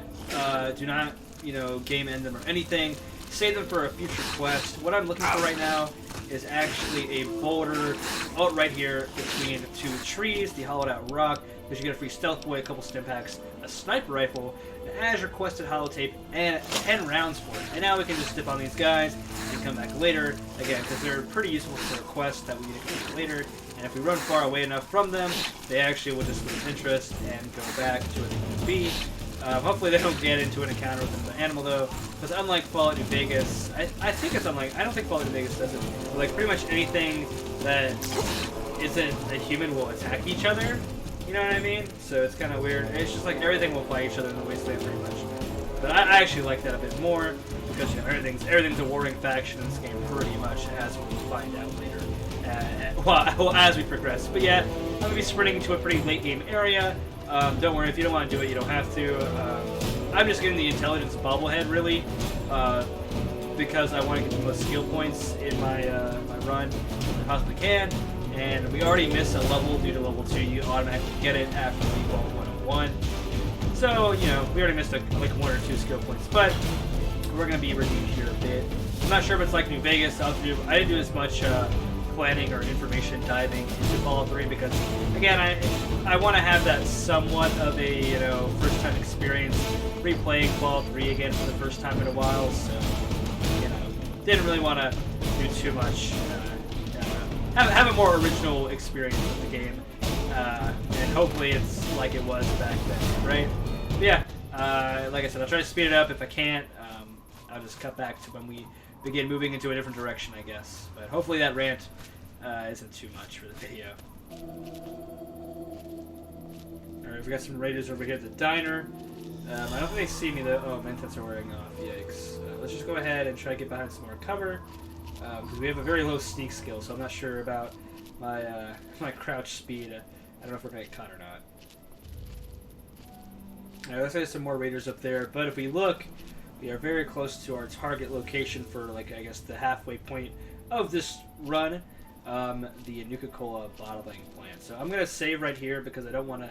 game end them or anything. Save them for a future quest. What I'm looking for right now is actually a boulder out right here between two trees, the hollowed out rock, because you get a free stealth boy, a couple stim packs, a sniper rifle, an Azure quested holotape, and 10 rounds for it. And now we can just dip on these guys and come back later, again, because they're pretty useful for a quest that we need to complete later. And if we run far away enough from them, they actually will just lose interest and go back to where they need to be. Hopefully they don't get into an encounter with another animal though, because unlike Fallout New Vegas, I think it's unlike, I don't think Fallout New Vegas does it, but like pretty much anything that isn't a human will attack each other, you know what I mean? So it's kind of weird. It's just like everything will fight each other in the Wasteland pretty much. But I actually like that a bit more, because you know, everything's a warring faction in this game pretty much, as we'll find out later. Well, as we progress. But yeah, I'm going to be sprinting to a pretty late game area. Don't worry, if you don't want to do it, you don't have to. I'm just getting the intelligence bobblehead, really, because I want to get the most skill points in my run as I possibly can. And we already missed a level due to level 2. You automatically get it after the Vault 101. So, you know, we already missed like 1 or 2 skill points. But we're going to be redeemed here a bit. I'm not sure if it's like New Vegas. I didn't do as much planning or information diving into Fallout 3 because, again, I want to have that somewhat of a, first time experience replaying Fallout 3 again for the first time in a while, so, didn't really want to do too much, have a more original experience with the game, and hopefully it's like it was back then, right? But yeah, like I said, I'll try to speed it up. If I can't, I'll just cut back to when we begin moving into a different direction, I guess. But hopefully that rant isn't too much for the video. Alright, we got some raiders over here at the diner. I don't think they see me though. Oh, Mentats are wearing off. Yikes. Let's just go ahead and try to get behind some more cover. Because we have a very low sneak skill, so I'm not sure about my my crouch speed. I don't know if we're going to get caught or not. Alright, let's get some more raiders up there. But if we look, we are very close to our target location for, like, I guess the halfway point of this run, the Nuka-Cola bottling plant. So I'm going to save right here because I don't want to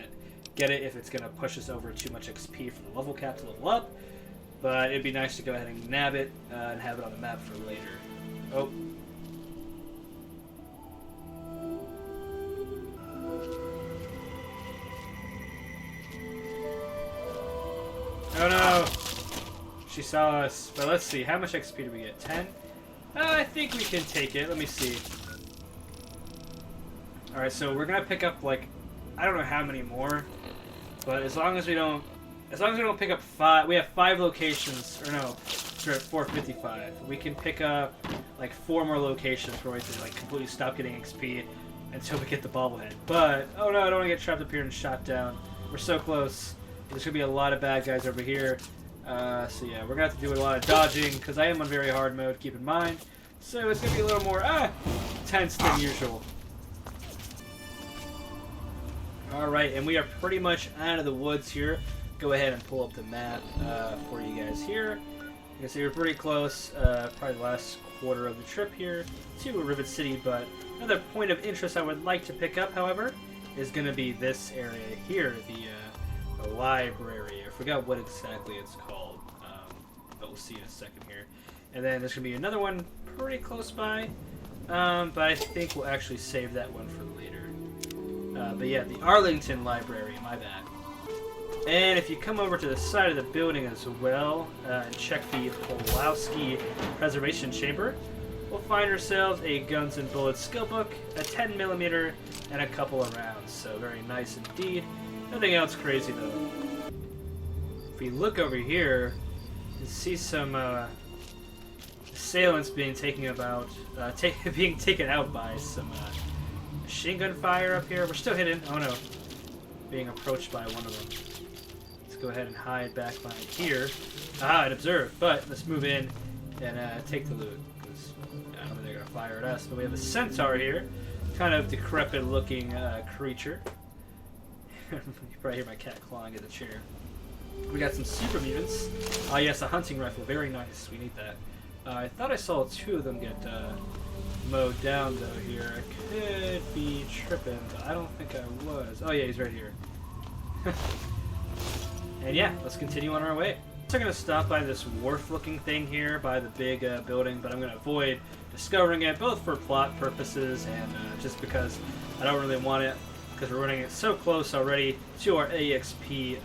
get it if it's going to push us over too much XP for the level cap to level up. but it'd be nice to go ahead and nab it and have it on the map for later. Oh. Oh no! She saw us. But let's see, how much XP do we get? 10? I think we can take it. Let me see. Alright, so we're gonna pick up, like, I don't know how many more, but as long as we don't pick up 5, we have 5 locations, or no, we're at 455. We can pick up, like, 4 more locations where we can, like, completely stop getting XP until we get the bobblehead. But, oh no, I don't want to get trapped up here and shot down. We're so close. There's gonna be a lot of bad guys over here. So yeah, we're gonna have to do a lot of dodging, because I am on very hard mode, keep in mind. So it's gonna be a little more, tense than usual. Alright, and we are pretty much out of the woods here. Go ahead and pull up the map for you guys here. You can see we're pretty close, probably the last quarter of the trip here to Rivet City, but another point of interest I would like to pick up, however, is going to be this area here, the library. I forgot what exactly it's called, but we'll see in a second here. And then there's going to be another one pretty close by, but I think we'll actually save that one for later. But yeah, the Arlington Library, my bad. And if you come over to the side of the building as well, and check the Pulowski Preservation Chamber, we'll find ourselves a Guns and Bullets skill book, a 10mm, and a couple of rounds. So very nice indeed. Nothing else crazy though. If you look over here, you see some assailants being taken out by some machine gun fire up here. We're still hidden. Oh no. Being approached by one of them. Let's go ahead and hide back behind here. Aha, and observe. But let's move in and take the loot. Because I don't think they're going to fire at us. But we have a Centaur here. Kind of decrepit looking creature. You probably hear my cat clawing at the chair. We got some super mutants. Ah, yes, a hunting rifle. Very nice. We need that. I thought I saw 2 of them get mowed down though here. I could be tripping, but I don't think I was. Oh yeah, he's right here. And yeah, let's continue on our way. So I'm going to stop by this wharf looking thing here by the big building, but I'm going to avoid discovering it both for plot purposes and just because I don't really want it, because we're running it so close already to our AXP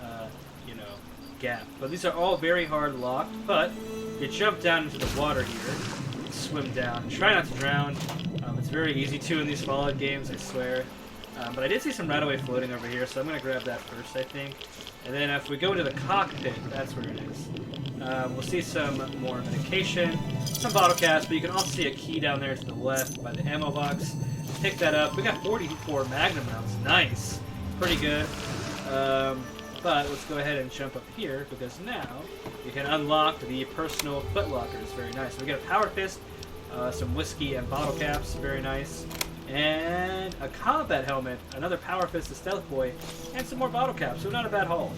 gap. But these are all very hard locked, but you jump down into the water here, swim down, try not to drown. It's very easy to in these Fallout games, I swear. But I did see some Radaway floating over here, so I'm going to grab that first, I think. And then if we go into the cockpit, that's where it is. We'll see some more medication, some bottle caps, but you can also see a key down there to the left by the ammo box. Pick that up. We got 44 Magnum rounds. Nice. Pretty good. But let's go ahead and jump up here, because now you can unlock the personal footlockers. Very nice. So we got a power fist, some whiskey and bottle caps. Very nice. And a combat helmet, another power fist, a stealth boy, and some more bottle caps. So not a bad haul.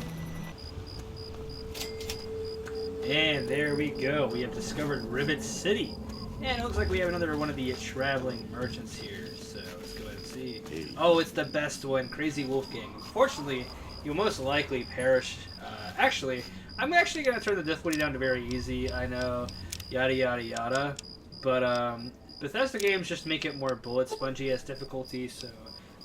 And there we go. We have discovered Rivet City. And it looks like we have another one of the traveling merchants here. So let's go ahead and see. Oh, it's the best one, Crazy Wolfgang. Unfortunately, you'll most likely perish. Actually, I'm actually going to turn the difficulty down to very easy. I know, yada yada yada. But Bethesda games just make it more bullet spongy as difficulty, so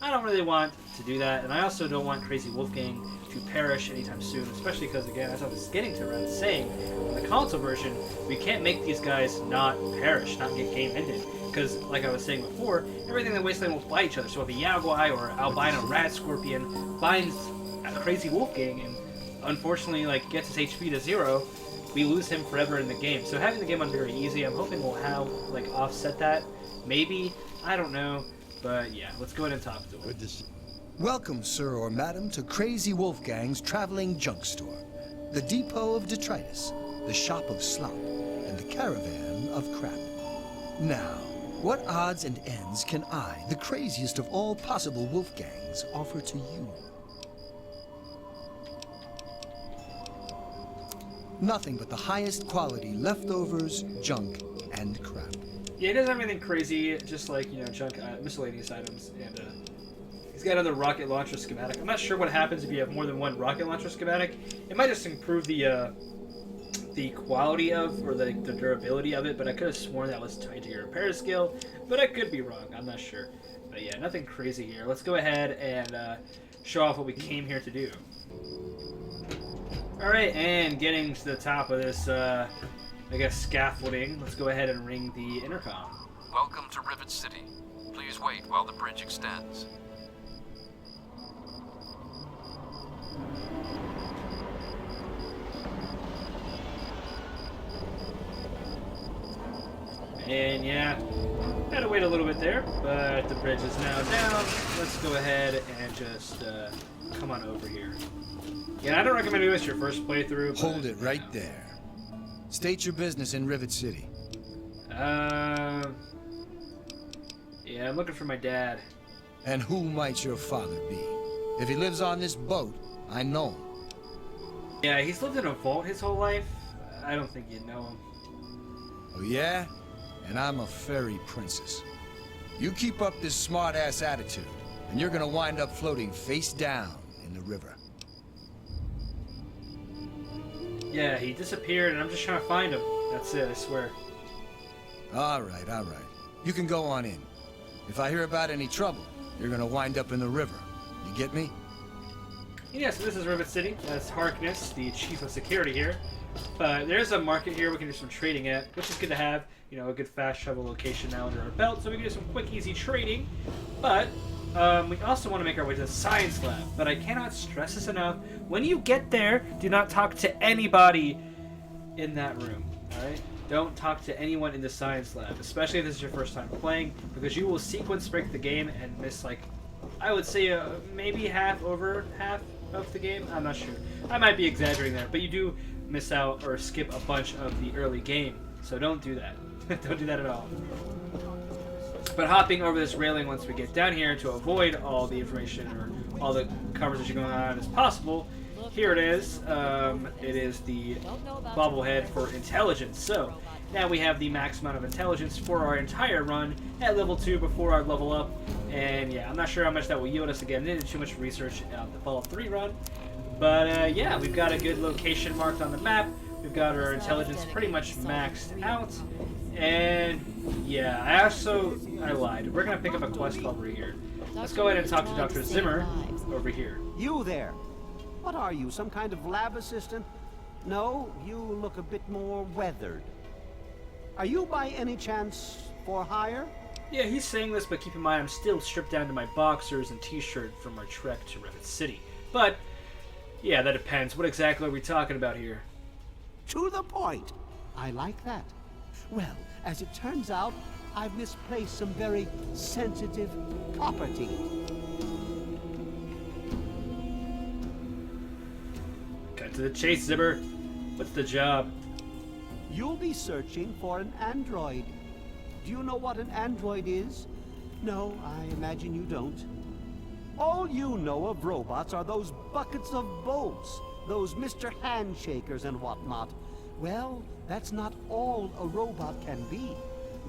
I don't really want to do that. And I also don't want Crazy Wolfgang to perish anytime soon, especially because, again, as I was getting to around saying, on the console version, we can't make these guys not perish, not get game ended. Because, like I was saying before, everything in the Wasteland will bite each other. So if a Yaguai or albino rat scorpion binds a Crazy Wolfgang and unfortunately gets his HP to 0, we lose him forever in the game. So having the game on very easy, I'm hoping will how offset that. Maybe, I don't know, but yeah, let's go ahead and talk to him. Welcome, sir or madam, to Crazy Wolfgang's traveling junk store, the depot of detritus, the shop of slop, and the caravan of crap. Now, what odds and ends can I, the craziest of all possible Wolfgangs, offer to you? Nothing but the highest quality leftovers, junk, and crap. Yeah, he doesn't have anything crazy, just junk, miscellaneous items, and he's got another rocket launcher schematic. I'm not sure what happens if you have more than one rocket launcher schematic. It might just improve the the quality of, or the durability of it, but I could have sworn that was tied to your repair skill, but I could be wrong. I'm not sure. But yeah, nothing crazy here. Let's go ahead and show off what we came here to do. Alright, and getting to the top of this, I guess, scaffolding, let's go ahead and ring the intercom. Welcome to Rivet City. Please wait while the bridge extends. And yeah, had to wait a little bit there, but the bridge is now down. Let's go ahead and just come on over here. Yeah, I don't recommend doing this your first playthrough. Hold it right there. State your business in Rivet City. Yeah, I'm looking for my dad. And who might your father be? If he lives on this boat, I know him. Yeah, he's lived in a vault his whole life. I don't think you'd know him. Oh yeah? And I'm a fairy princess. You keep up this smart-ass attitude, and you're gonna wind up floating face down in the river. Yeah, he disappeared, and I'm just trying to find him. That's it, I swear. All right, all right. You can go on in. If I hear about any trouble, you're gonna wind up in the river. You get me? Yeah, so this is Rivet City. That's Harkness, the chief of security here. But there's a market here we can do some trading at, which is good to have. You know, a good fast travel location now under our belt, so we can do some quick, easy trading. But we also want to make our way to the science lab. But I cannot stress this enough. When you get there, do not talk to anybody in that room. All right? Don't talk to anyone in the science lab, especially if this is your first time playing, because you will sequence break the game and miss, like, I would say maybe half of the game. I'm not sure. I might be exaggerating there, but you do miss out or skip a bunch of the early game, so don't do that. Don't do that at all. But hopping over this railing once we get down here to avoid all the information or all the conversation going on as possible, here it is. It is the bobblehead for intelligence. So now we have the max amount of intelligence for our entire run at level 2 before our level up. And yeah, I'm not sure how much that will yield us again. Didn't do too much research on the Fallout 3 run. But yeah, we've got a good location marked on the map. We've got our intelligence pretty much maxed out. And yeah, I lied. We're going to pick up a quest over here. Let's go ahead and talk to Dr. Zimmer over here. You there. What are you, some kind of lab assistant? No, you look a bit more weathered. Are you by any chance for hire? Yeah, he's saying this, but keep in mind I'm still stripped down to my boxers and t-shirt from our trek to Rivet City. But yeah, that depends. What exactly are we talking about here? To the point. I like that. Well, as it turns out, I've misplaced some very sensitive property. Cut to the chase, Zimmer. What's the job? You'll be searching for an android. Do you know what an android is? No, I imagine you don't. All you know of robots are those buckets of bolts, those Mr. Handshakers and whatnot. Well, that's not all a robot can be.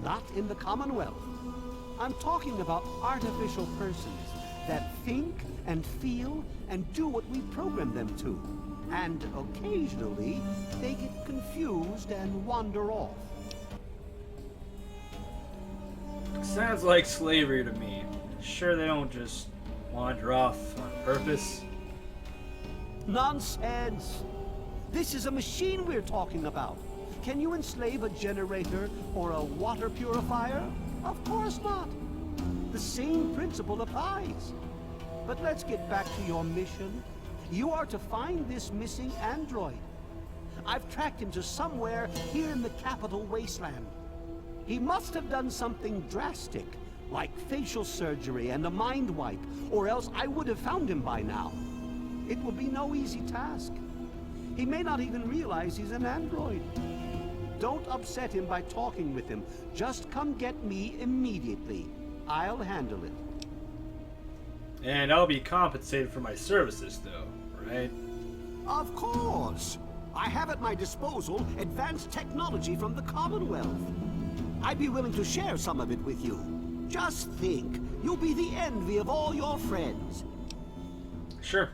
Not in the Commonwealth. I'm talking about artificial persons that think and feel and do what we program them to. And occasionally, they get confused and wander off. Sounds like slavery to me. Sure they don't just wander off on purpose? Nonsense! This is a machine we're talking about. Can you enslave a generator or a water purifier? Of course not. The same principle applies. But let's get back to your mission. You are to find this missing android. I've tracked him to somewhere here in the Capital Wasteland. He must have done something drastic, like facial surgery and a mind wipe, or else I would have found him by now. It will be no easy task. He may not even realize he's an android. Don't upset him by talking with him. Just come get me immediately. I'll handle it. And I'll be compensated for my services, though, right? Of course. I have at my disposal advanced technology from the Commonwealth. I'd be willing to share some of it with you. Just think, you'll be the envy of all your friends. Sure.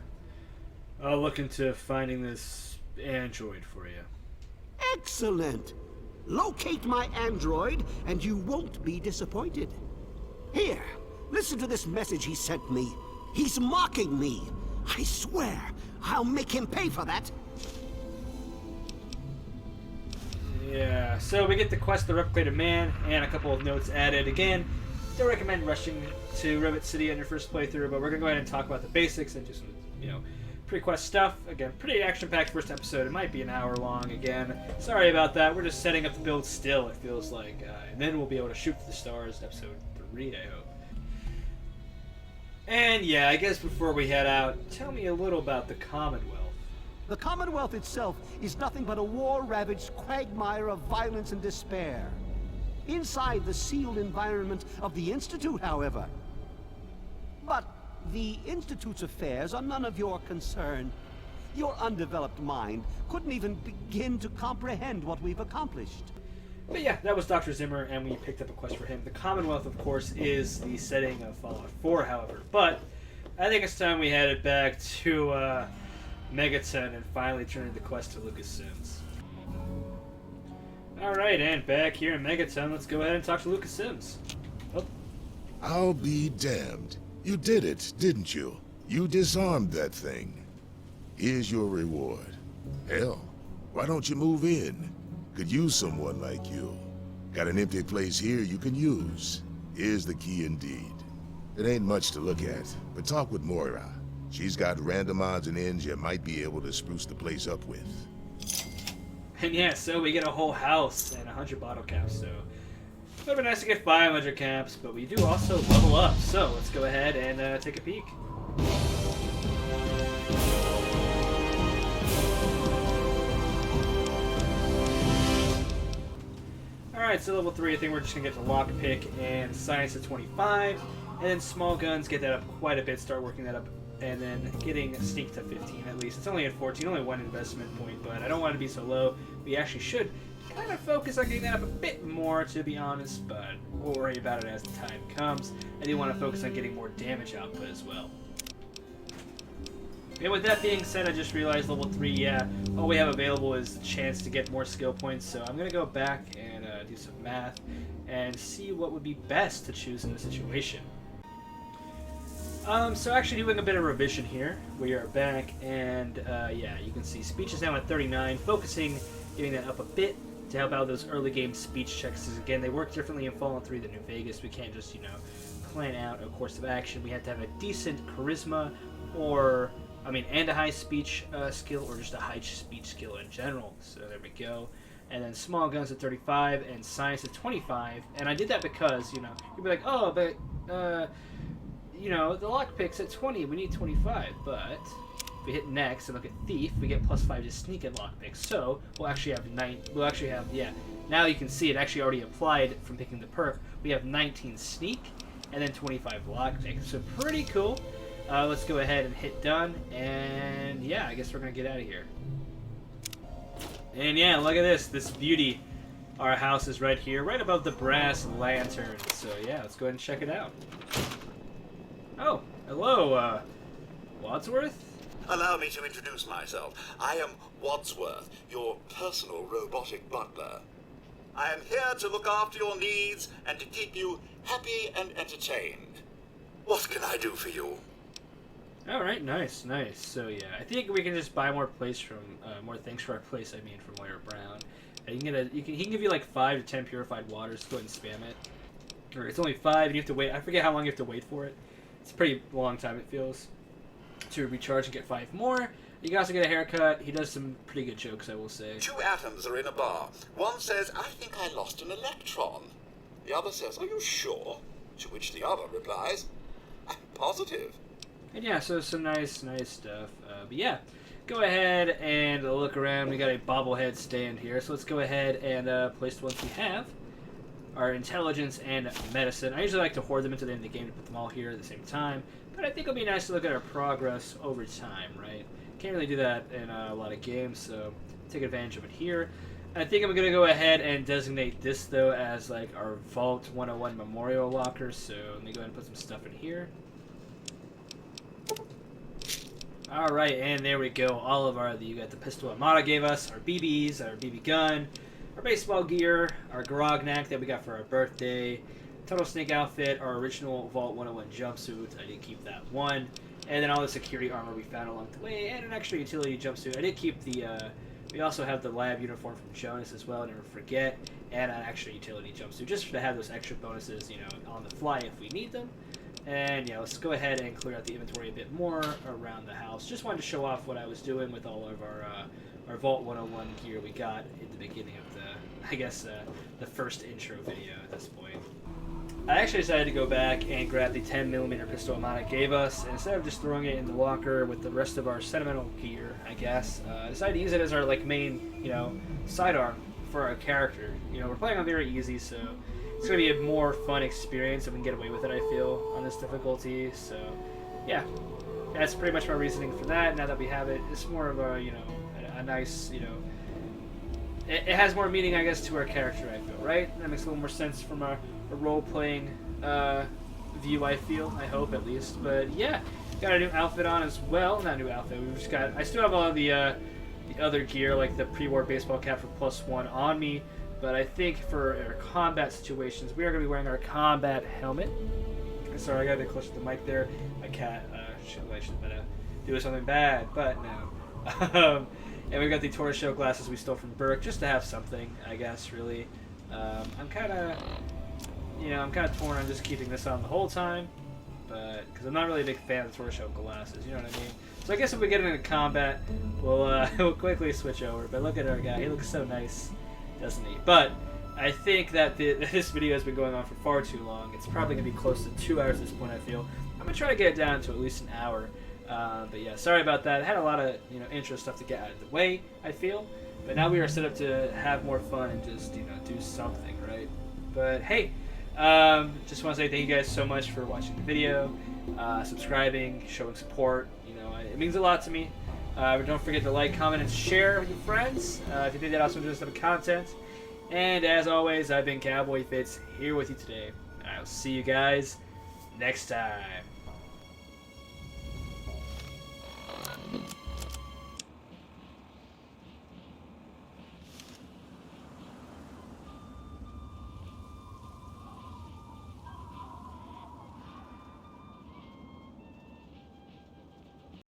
I'll look into finding this android for you. Excellent! Locate my android, and you won't be disappointed. Here, listen to this message he sent me. He's mocking me. I swear, I'll make him pay for that. Yeah, so we get the quest, The Replicated Man, and a couple of notes added. Again, don't recommend rushing to Rivet City on your first playthrough, but we're going to go ahead and talk about the basics and just, pre-quest stuff. Again, pretty action-packed first episode. It might be an hour long again. Sorry about that. We're just setting up the build still, it feels like. And then we'll be able to shoot for the stars, episode 3, I hope. And yeah, I guess before we head out, tell me a little about the Commonwealth. The Commonwealth itself is nothing but a war-ravaged quagmire of violence and despair. Inside the sealed environment of the Institute, however. But the Institute's affairs are none of your concern. Your undeveloped mind couldn't even begin to comprehend what we've accomplished. But yeah, that was Dr. Zimmer, and we picked up a quest for him. The Commonwealth, of course, is the setting of Fallout 4, however. But I think it's time we headed back to Megaton and finally turned the quest to Lucas Sims. Alright, and back here in Megaton, let's go ahead and talk to Lucas Sims. Oh. I'll be damned. You did it, didn't you? You disarmed that thing. Here's your reward. Hell, why don't you move in? Could use someone like you. Got an empty place here you can use. Here's the key indeed. It ain't much to look at, but talk with Moira. She's got random odds and ends you might be able to spruce the place up with. And yeah, so we get a whole house and 100 bottle caps, so it would be nice to get 500 caps, but we do also level up. So let's go ahead and take a peek. Alright, so level 3, I think we're just going to get to lockpick and science at 25, and then small guns, get that up quite a bit, start working that up, and then getting sneak to 15 at least. It's only at 14, only one investment point, but I don't want it to be so low. We actually should kind of focus on getting that up a bit more, to be honest, but we'll worry about it as the time comes. I do want to focus on getting more damage output as well. And with that being said, I just realized level 3, yeah, all we have available is the chance to get more skill points, so I'm going to go back and do some math and see what would be best to choose in this situation. So actually doing a bit of revision here. We are back, and yeah, you can see speech is now at 39, focusing, getting that up a bit to help out those early game speech checks, because again, they work differently in Fallout 3 than New Vegas. We can't just, plan out a course of action. We have to have a decent charisma, or, and a high speech skill, or just a high speech skill in general. So there we go. And then small guns at 35, and science at 25. And I did that because, you'd be like, oh, but, the lockpick's at 20, we need 25. But if we hit next and look at thief, we get +5 to sneak and lockpick. So we'll actually have now you can see it actually already applied from picking the perk. We have 19 sneak and then 25 lockpick. So pretty cool. Let's go ahead and hit done, and yeah, I guess we're gonna get out of here. And yeah, look at this beauty. Our house is right here, right above the brass lantern. So yeah, let's go ahead and check it out. Oh, hello, Wadsworth? Allow me to introduce myself. I am Wadsworth, your personal robotic butler. I am here to look after your needs and to keep you happy and entertained. What can I do for you? Alright, nice. So yeah, I think we can just buy more things for our place, from Moira Brown. And he can give you like 5 to 10 purified waters. Go ahead and spam it. Or it's only 5 and you have to wait. I forget how long you have to wait for it. It's a pretty long time, it feels, to recharge and get 5 more. You can also get a haircut. He does some pretty good jokes, I will say. 2 atoms are in a bar. One says, I think I lost an electron. The other says, are you sure? To which the other replies, I'm positive. And yeah, so some nice stuff. But yeah, go ahead and look around. We got a bobblehead stand here, so let's go ahead and place the ones we have. Our intelligence and medicine. I usually like to hoard them into the end of the game to put them all here at the same time, but I think it'll be nice to look at our progress over time, right? Can't really do that in a lot of games, so take advantage of it here. I think I'm going to go ahead and designate this, though, as like our Vault 101 memorial locker, so let me go ahead and put some stuff in here. Alright, and there we go. All of our, you got the pistol Armada gave us, our BBs, our BB gun, our baseball gear, our Grognak that we got for our birthday, Total Snake outfit, our original Vault 101 jumpsuit. I did keep that one. And then all the security armor we found along the way, and an extra utility jumpsuit. I did keep the, we also have the lab uniform from Jonas as well, never forget, and an extra utility jumpsuit, just to have those extra bonuses, you know, on the fly if we need them. And yeah, let's go ahead and clear out the inventory a bit more around the house. Just wanted to show off what I was doing with all of our Vault 101 gear we got at the beginning of the, I guess, the first intro video at this point. I actually decided to go back and grab the 10mm pistol Armada gave us, and instead of just throwing it in the locker with the rest of our sentimental gear, I guess, I decided to use it as our like main, you know, sidearm for our character. You know, we're playing on very easy, so it's going to be a more fun experience and we can get away with it, I feel, on this difficulty. So, yeah, that's pretty much my reasoning for that. Now that we have it, it's more of a, you know, a nice, you know, it has more meaning, I guess, to our character, I feel, right? That makes a little more sense from a role-playing view, I feel, I hope, at least. But, yeah, got a new outfit on as well. Not a new outfit, we've just got, I still have all of the other gear, like the pre-war baseball cap for +1 on me. But I think for our combat situations, we are going to be wearing our combat helmet. Sorry, I got a bit close to the mic there. My cat, I should have been doing something bad, but no. And we've got the tortoiseshell glasses we stole from Burke, just to have something, I guess, really. I'm kind of torn on just keeping this on the whole time, but because I'm not really a big fan of the tortoiseshell glasses, you know what I mean? So I guess if we get into combat, we'll quickly switch over. But look at our guy; he looks so nice, doesn't he? But I think that this video has been going on for far too long. It's probably going to be close to 2 hours at this point, I feel. I'm going to try to get it down to at least an hour. But yeah, sorry about that. I had a lot of, you know, intro stuff to get out of the way, I feel. But now we are set up to have more fun and just, you know, do something, right? But hey, just want to say thank you guys so much for watching the video, subscribing, showing support. You know, it means a lot to me. Don't forget to like, comment, and share with your friends if you think that also does some content. And as always, I've been Cowboy Fitz here with you today. I'll see you guys next time.